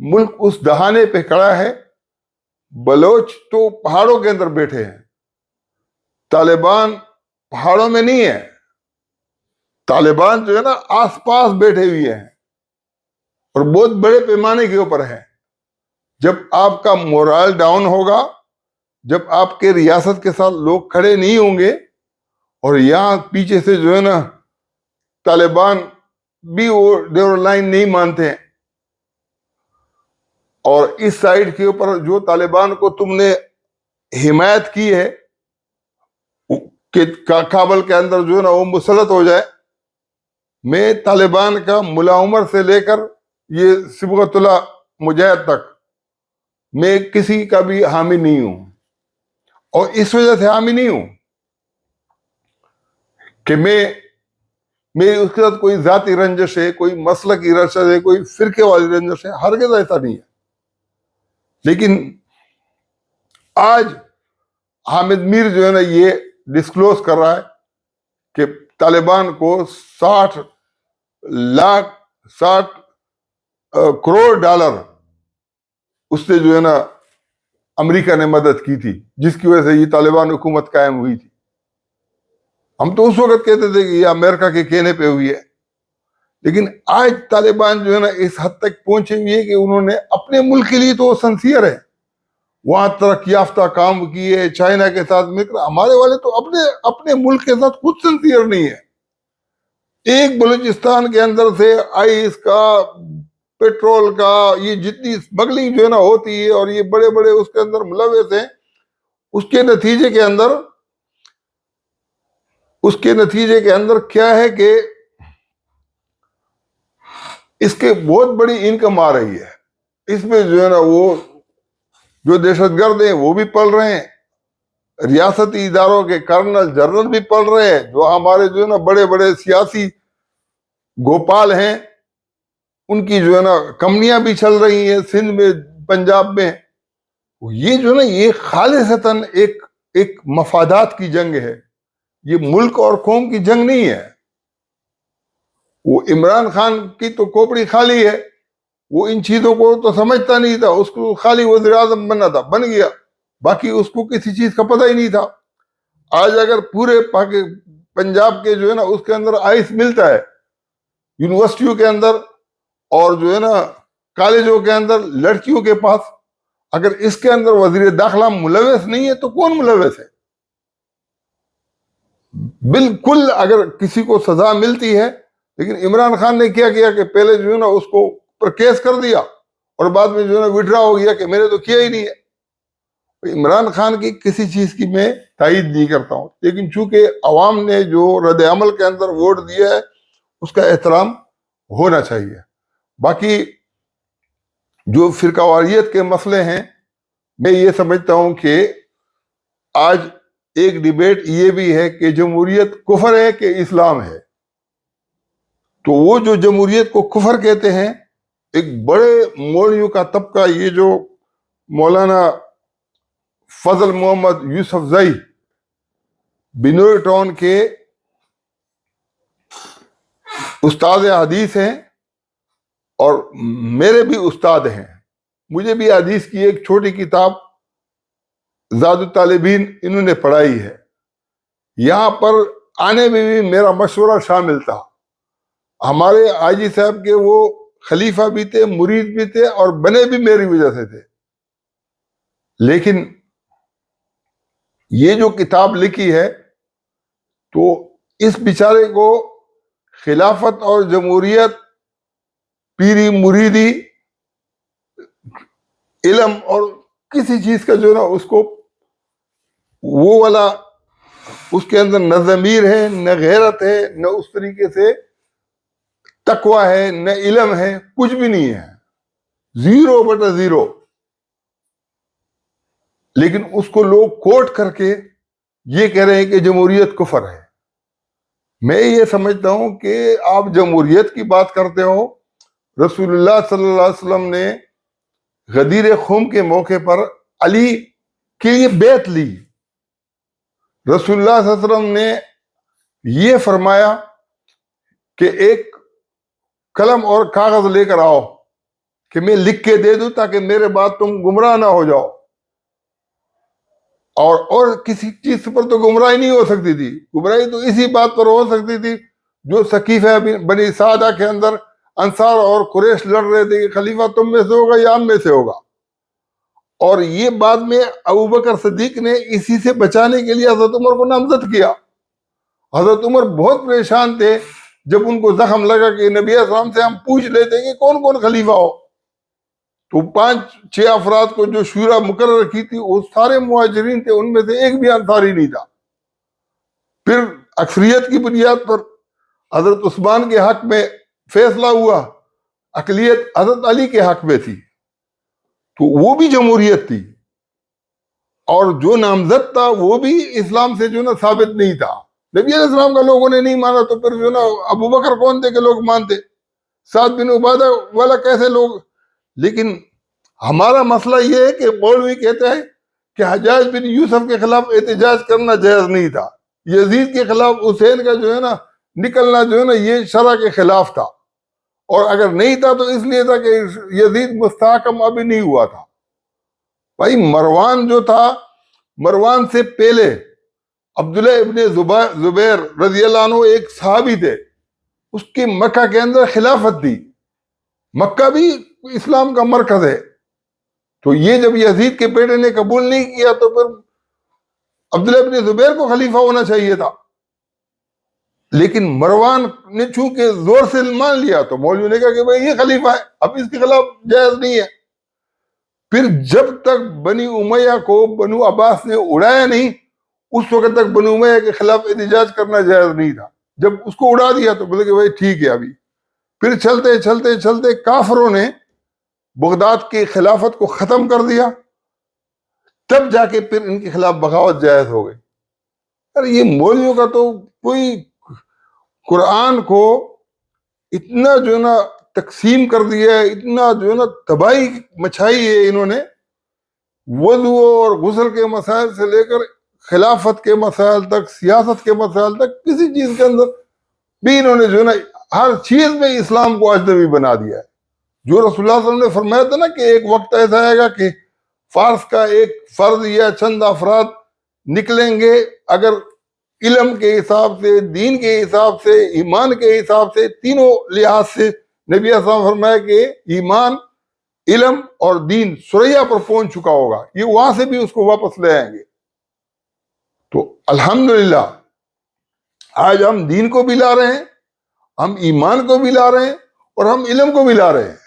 ملک اس دہانے پہ کھڑا ہے. بلوچ تو پہاڑوں کے اندر بیٹھے ہیں, طالبان پہاڑوں میں نہیں ہے, طالبان جو ہے نا آس پاس بیٹھے ہوئے ہیں اور بہت بڑے پیمانے کے اوپر ہے. جب آپ کا مورال ڈاؤن ہوگا, جب آپ کے ریاست کے ساتھ لوگ کھڑے نہیں ہوں گے, اور یہاں پیچھے سے جو ہے نا طالبان بھی وہ ڈیور لائن نہیں مانتے ہیں, اور اس سائڈ کے اوپر جو طالبان کو تم نے حمایت کی ہے کہ کابل کے اندر جو ہے نا وہ مسلط ہو جائے. میں طالبان کا ملا عمر سے لے کر یہ صبغت اللہ مجاہد تک میں کسی کا بھی حامی نہیں ہوں, اور اس وجہ سے حامی نہیں ہوں کہ میری اس کے ساتھ کوئی ذاتی رنجش ہے, کوئی مسلکی رنجش ہے, کوئی فرقے والی رنجش ہے, ہرگز ایسا نہیں ہے. لیکن آج حامد میر جو ہے نا یہ ڈسکلوز کر رہا ہے کہ طالبان کو 60 کروڑ ڈالر اس سے جو ہے نا امریکہ نے مدد کی تھی, جس کی وجہ سے یہ طالبان حکومت قائم ہوئی تھی. ہم تو اس وقت کہتے تھے کہ یہ امریکہ کے کہنے پہ ہوئی ہے, لیکن آج طالبان جو ہے نا اس حد تک پہنچے ہوئے کہ انہوں نے اپنے ملک کے لیے تو سنسیئر ہے, وہاں ترقی یافتہ کام کیے, چائنا کے ساتھ مل کر. ہمارے والے تو اپنے ملک کے ساتھ خود سنسیئر نہیں ہے. ایک بلوچستان کے اندر سے آئس کا, پیٹرول کا, یہ جتنی اسمگلنگ جو ہے نا ہوتی ہے اور یہ بڑے بڑے اس کے اندر ملوث ہیں, اس کے نتیجے کے اندر کیا ہے کہ اس کے بہت بڑی انکم آ رہی ہے. اس میں جو ہے نا وہ جو دہشت گرد ہیں وہ بھی پل رہے ہیں, ریاستی اداروں کے کرنل جنرل بھی پل رہے ہیں, جو ہمارے جو ہے نا بڑے بڑے سیاسی گوپال ہیں ان کی جو ہے نا کمپنیاں بھی چل رہی ہیں سندھ میں, پنجاب میں. یہ جو ہے نا یہ خالصتاً ایک مفادات کی جنگ ہے, یہ ملک اور قوم کی جنگ نہیں ہے. وہ عمران خان کی تو کھوپڑی خالی ہے, وہ ان چیزوں کو تو سمجھتا نہیں تھا, اس کو خالی وزیر اعظم بننا تھا, بن گیا, باقی اس کو کسی چیز کا پتہ ہی نہیں تھا. آج اگر پورے پنجاب کے جو ہے نا اس کے اندر آئس ملتا ہے یونیورسٹیوں کے اندر اور جو ہے نا کالجوں کے اندر لڑکیوں کے پاس, اگر اس کے اندر وزیر داخلہ ملوث نہیں ہے تو کون ملوث ہے؟ بالکل اگر کسی کو سزا ملتی ہے, لیکن عمران خان نے کیا کیا کہ پہلے جو ہے نا اس کو پر کیس کر دیا اور بعد میں جو ہے نا وڈرا ہو گیا کہ میں نے تو کیا ہی نہیں ہے. عمران خان کی کسی چیز کی میں تائید نہیں کرتا ہوں, لیکن چونکہ عوام نے جو رد عمل کے اندر ووٹ دیا ہے اس کا احترام ہونا چاہیے. باقی جو فرقہ واریت کے مسئلے ہیں, میں یہ سمجھتا ہوں کہ آج ایک ڈیبیٹ یہ بھی ہے کہ جمہوریت کفر ہے کہ اسلام ہے. تو وہ جو جمہوریت کو کفر کہتے ہیں, ایک بڑے مولویوں کا طبقہ, یہ جو مولانا فضل محمد یوسف زئی بنوئی ٹاؤن کے استاد حدیث ہیں اور میرے بھی استاد ہیں, مجھے بھی حدیث کی ایک چھوٹی کتاب زاد الطالبین انہوں نے پڑھائی ہے. یہاں پر آنے میں بھی میرا مشورہ شامل تھا. ہمارے حاجی صاحب کے وہ خلیفہ بھی تھے، مرید بھی تھے، اور بنے بھی میری وجہ سے تھے. لیکن یہ جو کتاب لکھی ہے تو اس بیچارے کو خلافت اور جمہوریت، پیری مریدی، علم اور کسی چیز کا جو ہے نا اس کو وہ والا اس کے اندر نہ ضمیر ہے، نہ غیرت ہے، نہ اس طریقے سے تقوی ہے، نہ علم ہے، کچھ بھی نہیں ہے، 0/0. لیکن اس کو لوگ کوٹ کر کے یہ کہہ رہے ہیں کہ جمہوریت کفر ہے. میں یہ سمجھتا ہوں کہ آپ جمہوریت کی بات کرتے ہو. رسول اللہ صلی اللہ علیہ وسلم نے غدیر خم کے موقع پر علی کے لیے بیعت لی. رسول اللہ صلی اللہ علیہ وسلم نے یہ فرمایا کہ ایک قلم اور کاغذ لے کر آؤ کہ میں لکھ کے دے دوں تاکہ میرے بعد تم گمراہ نہ ہو جاؤ. اور کسی چیز پر تو گمراہی نہیں ہو سکتی تھی. گمراہی تو اسی بات پر ہو سکتی تھی جو سقیفہ بنی سعدہ کے اندر انصار اور قریش لڑ رہے تھے کہ خلیفہ تم میں سے ہوگا یا ہم میں سے ہوگا. اور یہ بعد میں ابوبکر صدیق نے اسی سے بچانے کے لیے حضرت عمر کو نامزد کیا. حضرت عمر بہت پریشان تھے جب ان کو زخم لگا کہ نبی اسلام سے ہم پوچھ لیتے کہ کون کون خلیفہ ہو. تو 5-6 افراد کو جو شورا مقرر کی تھی وہ سارے مہاجرین تھے، ان میں سے ایک بھی انصاری نہیں تھا. پھر اکثریت کی بنیاد پر حضرت عثمان کے حق میں فیصلہ ہوا، اقلیت حضرت علی کے حق میں تھی، تو وہ بھی جمہوریت تھی. اور جو نامزد تھا وہ بھی اسلام سے جو نا ثابت نہیں تھا. نبی علیہ السلام کا لوگوں نے نہیں مانا تو پھر جو نا ابوبکر کون تھے کہ لوگ مانتے؟ سعد بن عبادہ والا کیسے لوگ؟ لیکن ہمارا مسئلہ یہ ہے کہ مولوی کہتا ہے کہ حجاج بن یوسف کے خلاف احتجاج کرنا جائز نہیں تھا، یزید کے خلاف حسین کا جو ہے نا نکلنا جو ہے نا یہ شرع کے خلاف تھا، اور اگر نہیں تھا تو اس لیے تھا کہ یزید مستحکم ابھی نہیں ہوا تھا. بھائی مروان جو تھا، مروان سے پہلے عبداللہ ابن زبیر رضی اللہ عنہ ایک صحابی تھے، اس کی مکہ کے اندر خلافت تھی. مکہ بھی اسلام کا مرکز ہے. تو یہ جب یزید کے بیٹے نے قبول نہیں کیا تو پھر عبداللہ ابن زبیر کو خلیفہ ہونا چاہیے تھا. لیکن مروان نے چونکہ زور سے مان لیا تو مولوی نے کہا کہ بھائی یہ خلیفہ ہے، اب اس کے خلاف جائز نہیں ہے. پھر جب تک بنی امیہ کو بنو عباس نے اڑایا نہیں اس وقت تک بنو امیہ کے خلاف احتجاج کرنا جائز نہیں تھا. جب اس کو اڑا دیا تو بولے کہ بھائی ٹھیک ہے. ابھی پھر چلتے چلتے چلتے کافروں نے بغداد کی خلافت کو ختم کر دیا، تب جا کے پھر ان کے خلاف بغاوت جائز ہو گئی. ارے یہ مولویوں کا تو کوئی قرآن کو اتنا جو ہے نا تقسیم کر دیا ہے، اتنا جو ہے نا تباہی مچھائی ہے انہوں نے. وضو اور غسل کے مسائل سے لے کر خلافت کے مسائل تک، سیاست کے مسائل تک، کسی چیز کے اندر بھی انہوں نے جو ہے نا ہر چیز میں اسلام کو اجنبی بنا دیا ہے. جو رسول اللہ صلی اللہ علیہ وسلم نے فرمایا تھا نا کہ ایک وقت ایسا آئے گا کہ فارس کا ایک فرد یا چند افراد نکلیں گے، اگر علم کے حساب سے، دین کے حساب سے، ایمان کے حساب سے، تینوں لحاظ سے نبی صلی اللہ علیہ وسلم فرمایا کہ ایمان، علم اور دین سریا پر پہنچ چکا ہوگا، یہ وہاں سے بھی اس کو واپس لے آئیں گے. تو الحمدللہ آج ہم دین کو بھی لا رہے ہیں، ہم ایمان کو بھی لا رہے ہیں، اور ہم علم کو بھی لا رہے ہیں.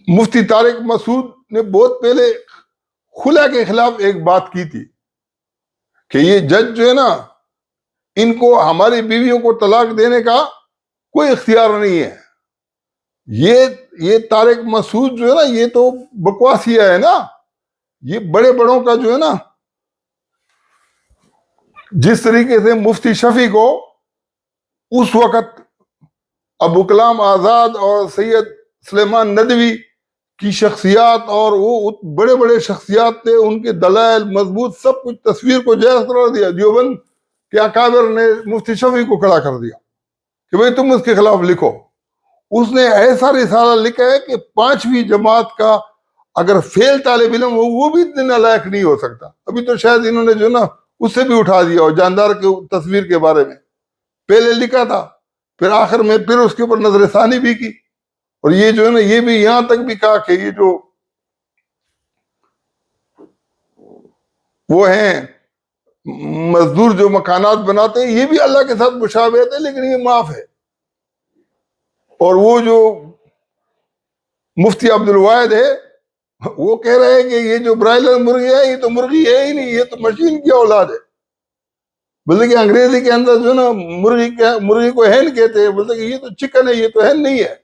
مفتی طارق مسعود نے بہت پہلے خلا کے خلاف ایک بات کی تھی کہ یہ جج جو ہے نا ان کو ہماری بیویوں کو طلاق دینے کا کوئی اختیار نہیں ہے. یہ طارق مسعود جو ہے نا یہ تو بکواسیہ ہے نا. یہ بڑے بڑوں کا جو ہے نا، جس طریقے سے مفتی شفیع کو اس وقت ابو کلام آزاد اور سید سلیمان ندوی کی شخصیات، اور وہ بڑے بڑے شخصیات تھے، ان کے دلائل مضبوط سب کچھ، تصویر کو جائز قرار دیا. دیوبند کے اکابر نے مفتی شفیع کو کھڑا کر دیا کہ بھئی تم اس کے خلاف لکھو. اس نے ایسا رسالہ لکھا ہے کہ 5ویں جماعت کا اگر فیل طالب علم ہو وہ بھی اتنے نالائق نہیں ہو سکتا. ابھی تو شاید انہوں نے جو نا اس سے بھی اٹھا دیا ہو جاندار کے تصویر کے بارے میں. پہلے لکھا تھا، پھر آخر میں پھر اس کے اوپر نظر ثانی بھی کی، اور یہ جو ہے نا یہ بھی یہاں تک بھی کہا کہ یہ جو وہ ہیں مزدور جو مکانات بناتے ہیں یہ بھی اللہ کے ساتھ مشابہت ہے، لیکن یہ معاف ہے۔ اور وہ جو مفتی عبد الواحد ہے وہ کہہ رہے ہیں کہ یہ جو برائلر مرغی ہے یہ تو مرغی ہے ہی نہیں، یہ تو مشین کی اولاد ہے، بولتے کہ انگریزی کے اندر جو ہے نا مرغی کو ہین کہتے ہیں، بولتے کہ یہ تو چکن ہے، یہ تو ہین نہیں ہے۔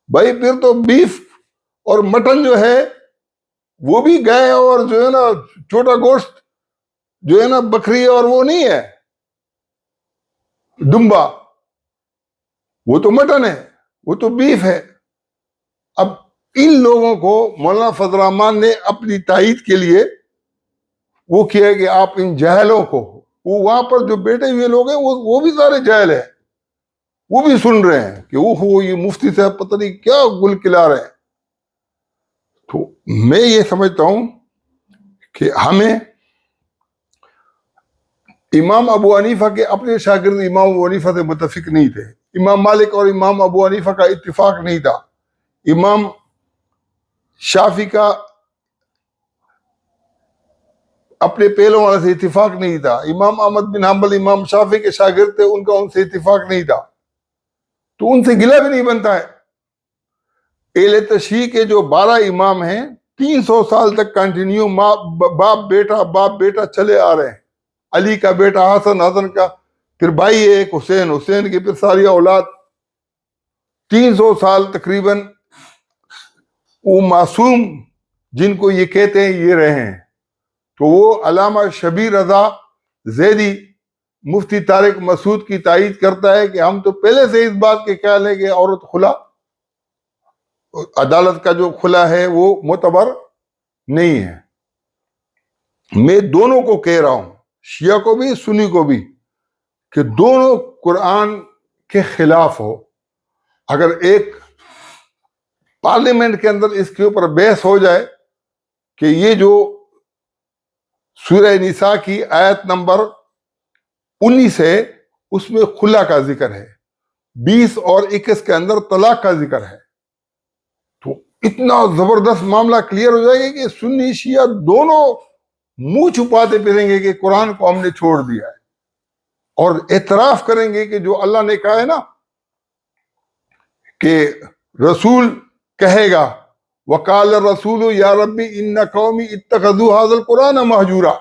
بھائی پھر تو بیف اور مٹن جو ہے وہ بھی گائے اور جو ہے نا چھوٹا گوشت جو ہے نا بکری اور وہ نہیں ہے ڈمبا، وہ تو مٹن ہے، وہ تو بیف ہے۔ اب ان لوگوں کو مولانا فضل الرحمان نے اپنی تائید کے لیے وہ کیا کہ آپ ان جاہلوں کو، وہ وہاں پر جو بیٹھے ہوئے لوگ ہیں وہ بھی سارے جاہل ہیں، وہ بھی سن رہے ہیں کہ وہ یہ مفتی صاحب پتہ نہیں کیا گل کھلا رہے ہیں۔ تو میں یہ سمجھتا ہوں کہ ہمیں امام ابو حنیفہ کے اپنے شاگرد امام ابو حنیفہ سے متفق نہیں تھے، امام مالک اور امام ابو حنیفہ کا اتفاق نہیں تھا، امام شافعی کا اپنے پہلوں والے سے اتفاق نہیں تھا، امام احمد بن حنبل امام شافعی کے شاگرد تھے، ان کا ان سے اتفاق نہیں تھا، تو ان سے گلہ بھی نہیں بنتا ہے۔ اہل تشیع کے جو 12 امام ہیں 300 سال تک کنٹینیو باپ بیٹا چلے آ رہے ہیں، علی کا بیٹا حسن، حسن کا پھر بھائی ایک حسین، حسین کی پھر ساری اولاد، 300 سال تقریباً وہ معصوم جن کو یہ کہتے ہیں یہ رہے ہیں۔ تو وہ علامہ شبیر رضا زیدی مفتی طارق مسعود کی تائید کرتا ہے کہ ہم تو پہلے سے اس بات کے خیال ہے کہ عورت خلا، عدالت کا جو خلا ہے وہ معتبر نہیں ہے۔ میں دونوں کو کہہ رہا ہوں، شیعہ کو بھی سنی کو بھی، کہ دونوں قرآن کے خلاف ہو۔ اگر ایک پارلیمنٹ کے اندر اس کے اوپر بحث ہو جائے کہ یہ جو سورہ نساء کی آیت نمبر 19 ہے اس میں خلا کا ذکر ہے، 20 اور 21 کے اندر طلاق کا ذکر ہے، تو اتنا زبردست معاملہ کلیئر ہو جائے گا کہ سنی شیعہ دونوں منہ چھپاتے پھریں گے کہ قرآن کو ہم نے چھوڑ دیا ہے، اور اعتراف کریں گے کہ جو اللہ نے کہا ہے نا کہ رسول کہے گا وقال الرسول یا ربی ان قومی اتخذوا هذا القرآن مہجورا،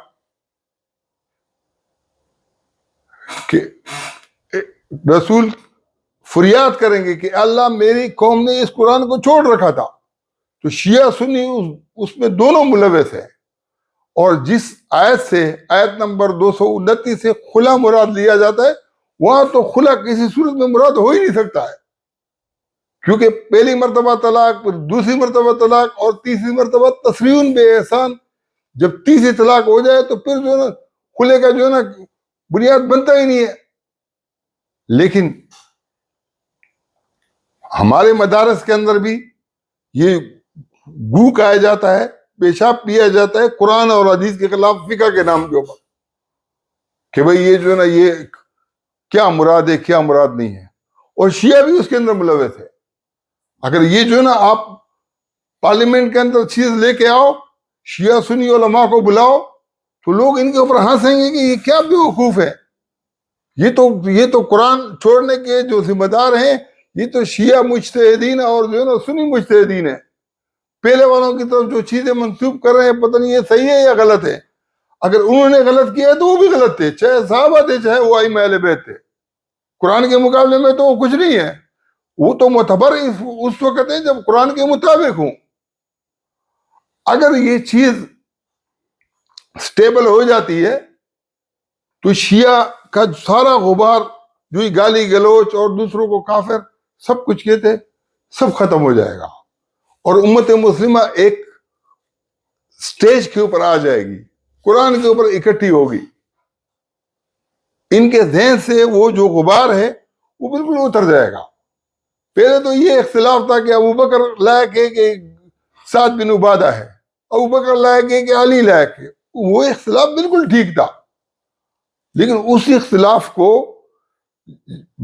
کہ رسول فریاد کریں گے کہ اللہ میری قوم نے اس قرآن کو چھوڑ رکھا تھا۔ تو شیعہ سنی اس میں دونوں ملوث ہیں، اور جس آیت سے آیت نمبر 229 سے خلا مراد لیا جاتا ہے وہاں تو خلا کسی صورت میں مراد ہو ہی نہیں سکتا ہے، کیونکہ پہلی مرتبہ طلاق، پھر دوسری مرتبہ طلاق، اور تیسری مرتبہ تسریح بے احسان، جب تیسری طلاق ہو جائے تو پھر جو ہے نا خلے کا جو ہے نا بنیاد بنتا ہی نہیں ہے۔ لیکن ہمارے مدارس کے اندر بھی یہ گو کہا جاتا ہے، پیشاب پیا جاتا ہے قرآن اور حدیث کے خلاف فقہ کے نام کے اوپر، کہ بھئی یہ جو ہے نا یہ کیا مراد ہے کیا مراد نہیں ہے، اور شیعہ بھی اس کے اندر ملوث ہے۔ اگر یہ جو ہے نا آپ پارلیمنٹ کے اندر چیز لے کے آؤ، شیعہ سنی علماء کو بلاؤ، تو لوگ ان کے اوپر ہنسیں گے کہ یہ کیا بیوقوف ہے، یہ تو قرآن چھوڑنے کے جو ذمہ دار ہیں یہ تو شیعہ مجتہدین اور جو ہے نا سنی مجتہدین ہیں، پہلے والوں کی طرف جو چیزیں منسوب کر رہے ہیں پتہ نہیں یہ صحیح ہے یا غلط ہے۔ اگر انہوں نے غلط کیا ہے تو وہ بھی غلط تھے، چاہے صحابہ تھے چاہے وہ ائمہ اہل بیت تھے، قرآن کے مقابلے میں تو وہ کچھ نہیں ہے، وہ تو معتبر اس وقت ہے جب قرآن کے مطابق ہوں۔ اگر یہ چیز سٹیبل ہو جاتی ہے تو شیعہ کا سارا غبار جو ہی گالی گلوچ اور دوسروں کو کافر سب کچھ کہتے سب ختم ہو جائے گا، اور امت مسلمہ ایک سٹیج کے اوپر آ جائے گی، قرآن کے اوپر اکٹھی ہوگی، ان کے ذہن سے وہ جو غبار ہے وہ بالکل اتر جائے گا۔ پہلے تو یہ اختلاف تھا کہ ابو بکر لائق ہے کہ سعد بن عبادہ ہے، ابو بکر لائق ہے کہ علی لائق ہے، وہ اختلاف بالکل ٹھیک تھا، لیکن اس اختلاف کو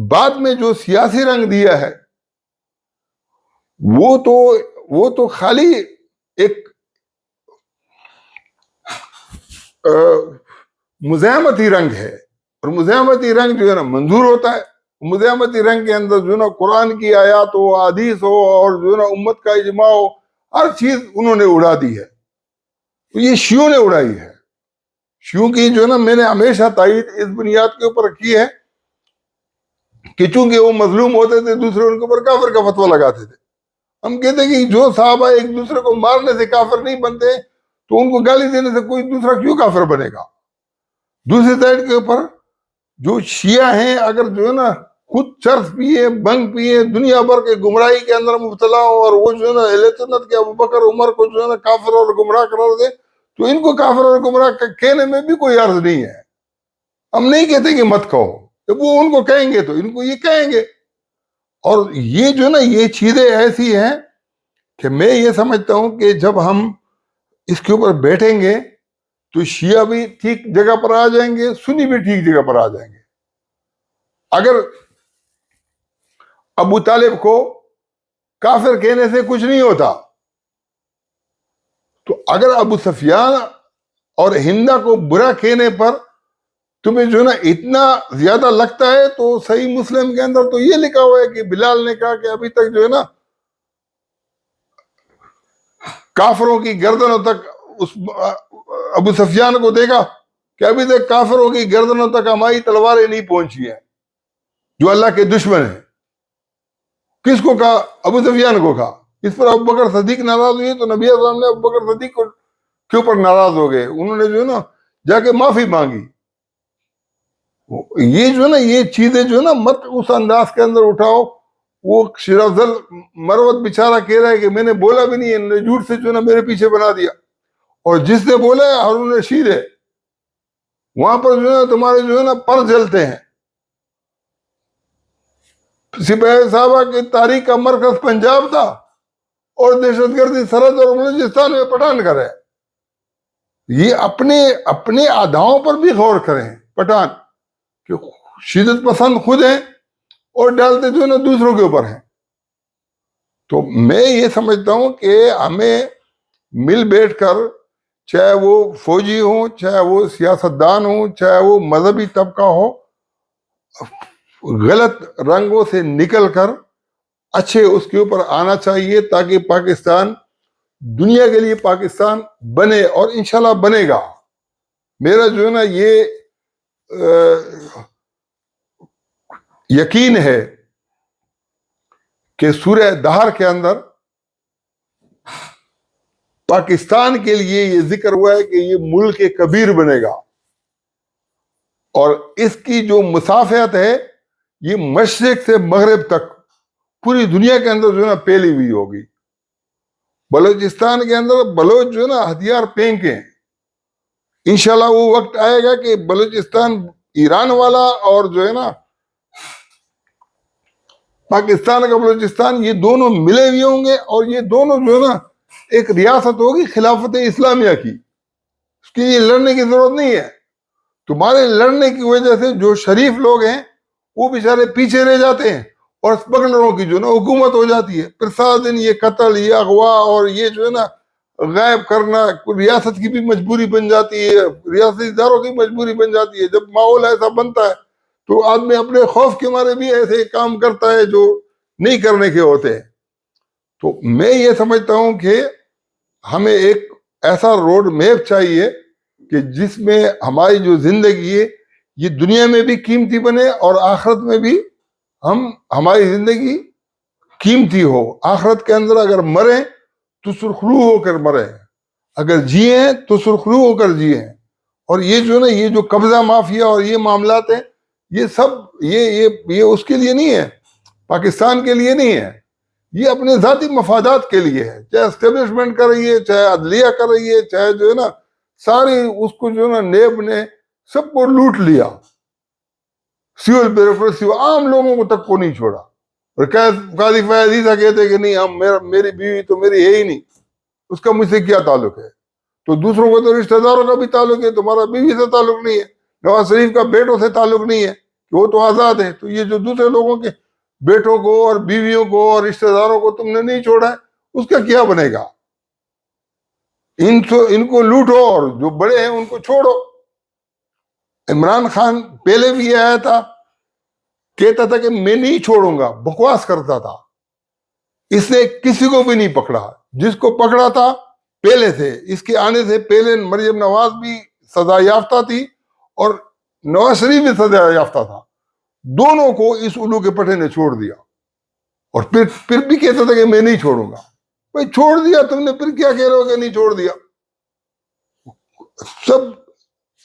بعد میں جو سیاسی رنگ دیا ہے وہ تو خالی ایک مزاحمتی رنگ ہے، اور مزاحمتی رنگ جو ہے نا منظور ہوتا ہے. مزاحمتی رنگ کے اندر جو ہے نا قرآن کی آیات ہو، حدیث ہو، اور جو ہے نا امت کا اجماع ہو، ہر چیز انہوں نے اڑا دی ہے. تو یہ شیعوں نے اڑائی ہے. شیعوں کی جو ہے نا میں نے ہمیشہ تائید اس بنیاد کے اوپر کی ہے کہ چونکہ وہ مظلوم ہوتے تھے، دوسرے ان کے اوپر کافر کا فتویٰ لگاتے تھے. ہم کہتے ہیں کہ جو صحابہ ایک دوسرے کو مارنے سے کافر نہیں بنتے تو ان کو گالی دینے سے کوئی دوسرا کیوں کافر بنے گا. دوسری سائڈ کے اوپر جو شیعہ ہیں، اگر جو ہے نا خود چرس پیے، بنگ پیے، دنیا بھر کے گمراہی کے اندر مبتلا ہو، اور وہ جو ہے نا اہل سنت کے ابوبکر عمر کو جو ہے نا کافر اور گمراہ قرار دے، تو ان کو کافر اور گمراہ کہنے میں بھی کوئی عرض نہیں ہے. ہم نہیں کہتے کہ مت کہو، جب وہ ان کو کہیں گے تو ان کو یہ کہیں گے. اور یہ جو ہے نا یہ چیزیں ایسی ہیں کہ میں یہ سمجھتا ہوں کہ جب ہم اس کے اوپر بیٹھیں گے تو شیعہ بھی ٹھیک جگہ پر آ جائیں گے، سنی بھی ٹھیک جگہ پر آ جائیں گے. اگر ابو طالب کو کافر کہنے سے کچھ نہیں ہوتا، تو اگر ابو سفیان اور ہندا کو برا کہنے پر تمہیں جو ہے نا اتنا زیادہ لگتا ہے، تو صحیح مسلم کے اندر تو یہ لکھا ہوا ہے کہ بلال نے کہا کہ ابھی تک جو ہے نا کافروں کی گردنوں تک اس ابو سفیان کو دیکھا کہ ابھی تک کافروں کی گردنوں تک ہماری تلواریں نہیں پہنچی ہیں جو اللہ کے دشمن ہیں. کس کو کہا؟ ابو سفیان کو کہا. اس پر ابو بکر صدیق ناراض ہوئے تو نبی اعظم نے ابو بکر صدیق کے اوپر ناراض ہو گئے. انہوں نے جو ہے نا جا کے معافی مانگی. یہ جو ہے نا یہ چیزیں جو ہے نا مت اس انداز کے اندر اٹھاؤ. وہ شیرافضل مروت بیچارہ کہہ رہا ہے کہ میں نے بولا بھی نہیں ہے، جھوٹ سے جو ہے نا میرے پیچھے بنا دیا. اور جس نے بولا ہے ہارون رشید ہے، وہاں پر جو ہے نا تمہارے جو ہے نا پر جلتے ہیں. سپاہی صحابہ کی تاریخ کا مرکز پنجاب تھا، اور دہشت گردی سرحد اور بلوچستان میں پٹھان کرے. یہ اپنے اداؤں پر بھی غور کریں. پٹھان کہ شدت پسند خود ہیں اور ڈالتے جو ہے نا دوسروں کے اوپر ہیں. تو میں یہ سمجھتا ہوں کہ ہمیں مل بیٹھ کر، چاہے وہ فوجی ہوں، چاہے وہ سیاستدان ہوں، چاہے وہ مذہبی طبقہ ہو، غلط رنگوں سے نکل کر اچھے اس کے اوپر آنا چاہیے، تاکہ پاکستان دنیا کے لیے پاکستان بنے، اور انشاءاللہ بنے گا. میرا جو ہے نا یہ یقین ہے کہ سورہ دہر کے اندر پاکستان کے لیے یہ ذکر ہوا ہے کہ یہ ملک کبیر بنے گا، اور اس کی جو مسافت ہے یہ مشرق سے مغرب تک پوری دنیا کے اندر جو ہے نا پھیلی ہوئی ہوگی. بلوچستان کے اندر بلوچ جو ہے نا ہتھیار پھینکے ہیں. انشاءاللہ وہ وقت آئے گا کہ بلوچستان ایران والا اور جو ہے نا پاکستان کا بلوچستان یہ دونوں ملے ہوئے ہوں گے، اور یہ دونوں جو ہے نا ایک ریاست ہوگی خلافت اسلامیہ کی. اس کے لیے لڑنے کی ضرورت نہیں ہے. تمہارے لڑنے کی وجہ سے جو شریف لوگ ہیں وہ بیچارے پیچھے رہ جاتے ہیں، اور اسمگلروں کی جو ہے نا حکومت ہو جاتی ہے. پھر سارا دن یہ قتل، یہ اغوا، اور یہ جو ہے نا غائب کرنا ریاست کی بھی مجبوری بن جاتی ہے، ریاستی اداروں کی مجبوری بن جاتی ہے. جب ماحول ایسا بنتا ہے تو آدمی اپنے خوف کے مارے بھی ایسے کام کرتا ہے جو نہیں کرنے کے ہوتے ہیں. تو میں یہ سمجھتا ہوں کہ ہمیں ایک ایسا روڈ میپ چاہیے کہ جس میں ہماری جو زندگی ہے یہ دنیا میں بھی قیمتی بنے، اور آخرت میں بھی ہماری زندگی قیمتی ہو. آخرت کے اندر اگر مریں تو سرخرو ہو کر مریں، اگر جییں تو سرخرو ہو کر جییں. اور یہ جو نا یہ جو قبضہ مافیا اور یہ معاملات ہیں، یہ سب یہ اس کے لیے نہیں ہے، پاکستان کے لیے نہیں ہے. یہ اپنے ذاتی مفادات کے لیے ہے. چاہے اسٹیبلشمنٹ کر رہی ہے، چاہے عدلیہ کر رہی ہے، چاہے جو ہے نا ساری اس کو جو ہے نا نیب نے سب کو لوٹ لیا. سول بیوروکریسی عام لوگوں کو تک کو نہیں چھوڑا. اور قاضی فیاض عیسیٰ کہتے کہ نہیں، میری بیوی تو میری ہے ہی نہیں، اس کا مجھ سے کیا تعلق ہے. تو دوسروں کو تو رشتہ داروں کا بھی تعلق ہے، تمہارا بیوی سے تعلق نہیں ہے. نواز شریف کا بیٹوں سے تعلق نہیں ہے. کہ وہ تو آزاد ہیں، تو یہ جو دوسرے لوگوں کے بیٹوں کو اور بیویوں کو اور رشتہ داروں کو تم نے نہیں چھوڑا ہے، اس کا کیا بنے گا؟ ان کو لوٹو اور جو بڑے ہیں ان کو چھوڑو۔ عمران خان پہلے بھی یہ آیا تھا، کہتا تھا کہ میں نہیں چھوڑوں گا، بکواس کرتا تھا، اس نے کسی کو بھی نہیں پکڑا، جس کو پکڑا تھا پہلے سے، اس کے آنے سے پہلے مریم نواز بھی سزا یافتہ تھی اور نواز شریف بھی سزا یافتہ تھا، دونوں کو اس الو کے پٹھے نے چھوڑ دیا، اور پھر بھی کہتا تھا کہ میں نہیں چھوڑوں گا۔ بھائی چھوڑ دیا تم نے، پھر کیا کہہ رہے ہو کہ نہیں چھوڑ دیا؟ سب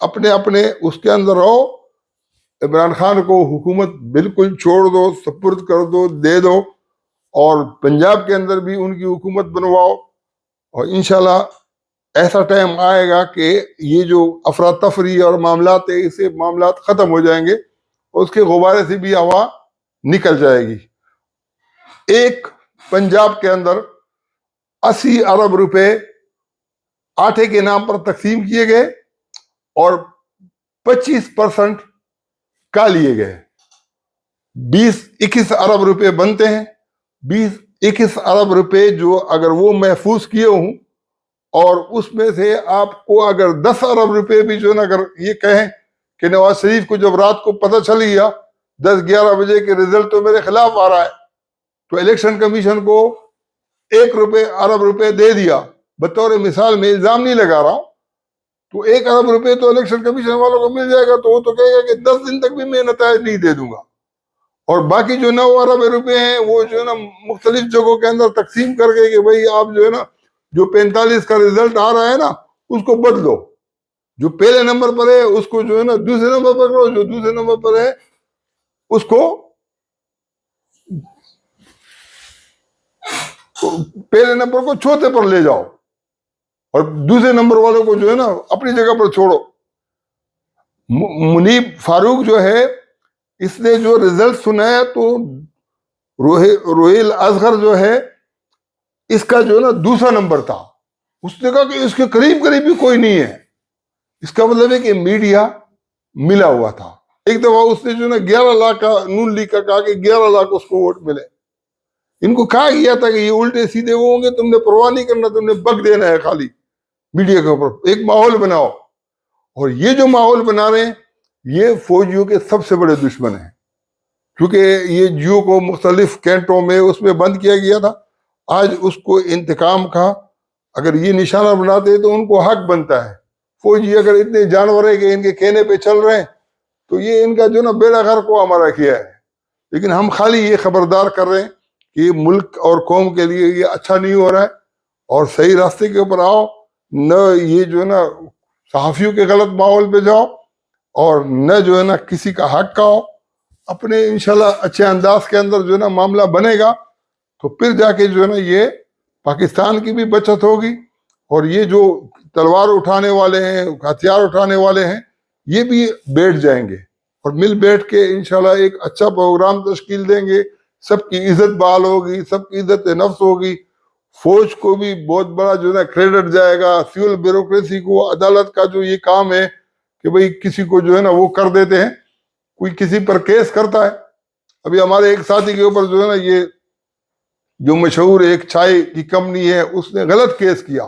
اپنے اپنے اس کے اندر رہو۔ عمران خان کو حکومت بالکل چھوڑ دو، سپرد کر دو، دے دو، اور پنجاب کے اندر بھی ان کی حکومت بنواؤ، اور انشاءاللہ ایسا ٹائم آئے گا کہ یہ جو افراتفری اور معاملات ہے، اسے معاملات ختم ہو جائیں گے، اور اس کے غبارے سے بھی ہوا نکل جائے گی۔ ایک پنجاب کے اندر 80 ارب روپے آٹے کے نام پر تقسیم کیے گئے اور 25% کا لیے گئے، 20-21 ارب روپے بنتے ہیں۔ 20-21 ارب روپے جو اگر وہ محفوظ کیے ہوں، اور اس میں سے آپ کو اگر 10 ارب روپے بھی جو ہے نا، اگر یہ کہیں کہ نواز شریف کو جب رات کو پتہ چل گیا 10-11 بجے کے رزلٹ تو میرے خلاف آ رہا ہے، تو الیکشن کمیشن کو 1 ارب روپے دے دیا، بطور مثال میں الزام نہیں لگا رہا ہوں، تو 1 ارب روپے تو الیکشن کمیشن والوں کو مل جائے گا، تو وہ تو کہے گا کہ 10 دن تک بھی میں نتائج نہیں دے دوں گا، اور باقی جو 9 ارب روپے ہیں وہ جو ہے نا مختلف جگہوں کے اندر تقسیم کر کے کہ بھائی آپ جو ہے نا جو 45 کا رزلٹ آ رہا ہے نا اس کو بدلو، جو پہلے نمبر پر ہے اس کو جو ہے نا دوسرے نمبر پر کرو، جو دوسرے نمبر پر ہے اس کو پہلے نمبر کو چوتھے پر لے جاؤ، اور دوسرے نمبر والوں کو جو ہے نا اپنی جگہ پر چھوڑو۔ منیب فاروق جو ہے، اس نے جو رزلٹ سنایا تو روہیل اصغر جو ہے اس کا جو ہے نا دوسرا نمبر تھا، اس نے کہا کہ اس کے قریب بھی کوئی نہیں ہے، اس کا مطلب ہے کہ میڈیا ملا ہوا تھا۔ ایک دفعہ اس نے جو ہے نا 11 لاکھ کا نون لیگ کا کہا کہ 11 لاکھ اس کو ووٹ ملے، ان کو کہا گیا تھا کہ یہ الٹے سیدھے وہ ہوں گے، تم نے پرواہ نہیں کرنا، تم نے بک دینا ہے خالی میڈیا کے اوپر، ایک ماحول بناؤ۔ اور یہ جو ماحول بنا رہے ہیں یہ فوجیوں کے سب سے بڑے دشمن ہیں، کیونکہ یہ جیو کو مختلف کینٹوں میں اس میں بند کیا گیا تھا، آج اس کو انتقام کا اگر یہ نشانہ بناتے تو ان کو حق بنتا ہے۔ فوجی اگر اتنے جانور ہیں کہ ان کے کہنے پہ چل رہے ہیں تو یہ ان کا جو نا بیڑا غرق کو ہمارا کیا ہے، لیکن ہم خالی یہ خبردار کر رہے ہیں کہ یہ ملک اور قوم کے لیے یہ اچھا نہیں ہو رہا ہے، اور صحیح راستے کے اوپر آؤ، نہ یہ جو ہے نا صحافیوں کے غلط ماحول پہ جاؤ، اور نہ جو ہے نا کسی کا حق کھاؤ، اپنے انشاءاللہ اچھے انداز کے اندر جو ہے نا معاملہ بنے گا تو پھر جا کے جو ہے نا یہ پاکستان کی بھی بچت ہوگی، اور یہ جو تلوار اٹھانے والے ہیں، ہتھیار اٹھانے والے ہیں، یہ بھی بیٹھ جائیں گے، اور مل بیٹھ کے انشاءاللہ ایک اچھا پروگرام تشکیل دیں گے، سب کی عزت بحال ہوگی، سب کی عزت نفس ہوگی، فوج کو بھی بہت بڑا جو ہے نا کریڈٹ جائے گا، سول بیوروکریسی کو، عدالت کا جو یہ کام ہے کہ بھئی کسی کو جو ہے نا وہ کر دیتے ہیں، کوئی کسی پر کیس کرتا ہے۔ ابھی ہمارے ایک ساتھی کے اوپر جو ہے نا یہ جو مشہور ایک چائے کی کمپنی ہے، اس نے غلط کیس کیا،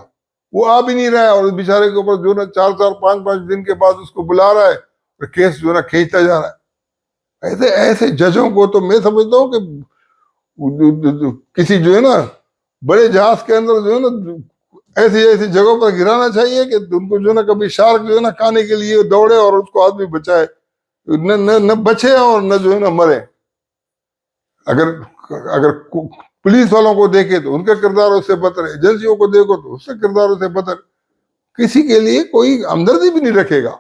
وہ آ بھی نہیں رہا ہے، اور اس بیچارے کے اوپر جو ہے نا 4-5 دن کے بعد اس کو بلا رہا ہے اور کیس جو ہے نا کھینچتا جا رہا ہے۔ ایسے ججوں کو تو میں سمجھتا ہوں کہ کسی جو ہے نا بڑے جہاز کے اندر جو ہے نا ایسی جگہوں پر گرانا چاہیے کہ ان کو جو ہے نا کبھی شارک جو ہے نا کھانے کے لیے دوڑے اور اس کو آدمی بچائے، نہ بچے اور نہ جو ہے نا مرے۔ اگر پولیس والوں کو دیکھے تو ان کا کردار اس سے بدتر ہے، ایجنسیوں کو دیکھو تو اس کے کردار اس سے بدتر، کسی کے لیے کوئی ہمدردی بھی نہیں رکھے گا۔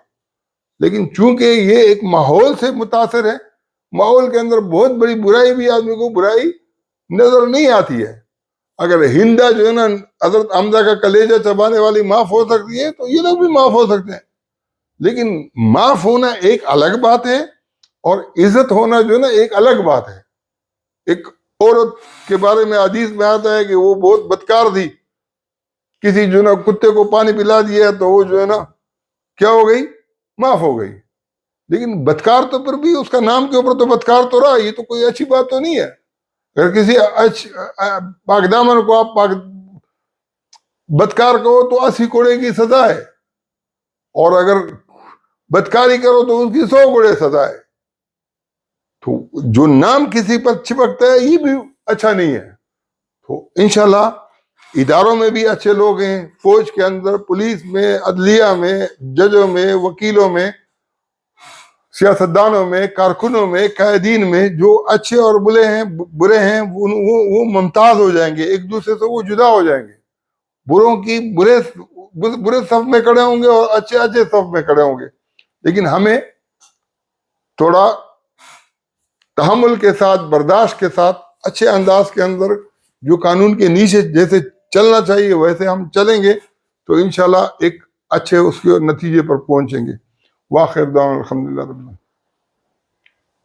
لیکن چونکہ یہ ایک ماحول سے متاثر ہے، ماحول کے اندر بہت بڑی برائی بھی آدمی کو برائی نظر نہیں آتی ہے۔ اگر ہندا جو ہے نا حضرت حمزہ کا کلیجہ چبانے والی معاف ہو سکتی ہے تو یہ لوگ بھی معاف ہو سکتے ہیں، لیکن معاف ہونا ایک الگ بات ہے، اور عزت ہونا جو ہے نا ایک الگ بات ہے۔ ایک عورت کے بارے میں حدیث میں آتا ہے کہ وہ بہت بدکار تھی، کسی جو ہے نا کتے کو پانی پلا دیا تو وہ جو ہے نا کیا ہو گئی؟ معاف ہو گئی۔ لیکن بدکار تو پھر بھی اس کا نام کے اوپر تو بدکار تو رہا، یہ تو کوئی اچھی بات تو نہیں ہے. اگر کسی پاک دامن کو آپ بدکار کہو تو 80 کوڑے کی سزا ہے، اور اگر بدکاری کرو تو اس کی 100 کوڑے سزا ہے. تو جو نام کسی پر چپکتا ہے یہ بھی اچھا نہیں ہے. تو انشاءاللہ اداروں میں بھی اچھے لوگ ہیں، فوج کے اندر، پولیس میں، عدلیہ میں، ججوں میں، وکیلوں میں، سیاستدانوں میں، کارکنوں میں، قائدین میں جو اچھے اور برے ہیں وہ ممتاز ہو جائیں گے، ایک دوسرے سے وہ جدا ہو جائیں گے. بروں کی برے صف میں کھڑے ہوں گے اور اچھے صف میں کھڑے ہوں گے. لیکن ہمیں تھوڑا تحمل کے ساتھ، برداشت کے ساتھ، اچھے انداز کے اندر جو قانون کے نیچے جیسے چلنا چاہیے ویسے ہم چلیں گے تو انشاءاللہ ایک اچھے اس کے نتیجے پر پہنچیں گے. وآخر دعوانا الحمدللہ رب العالمین.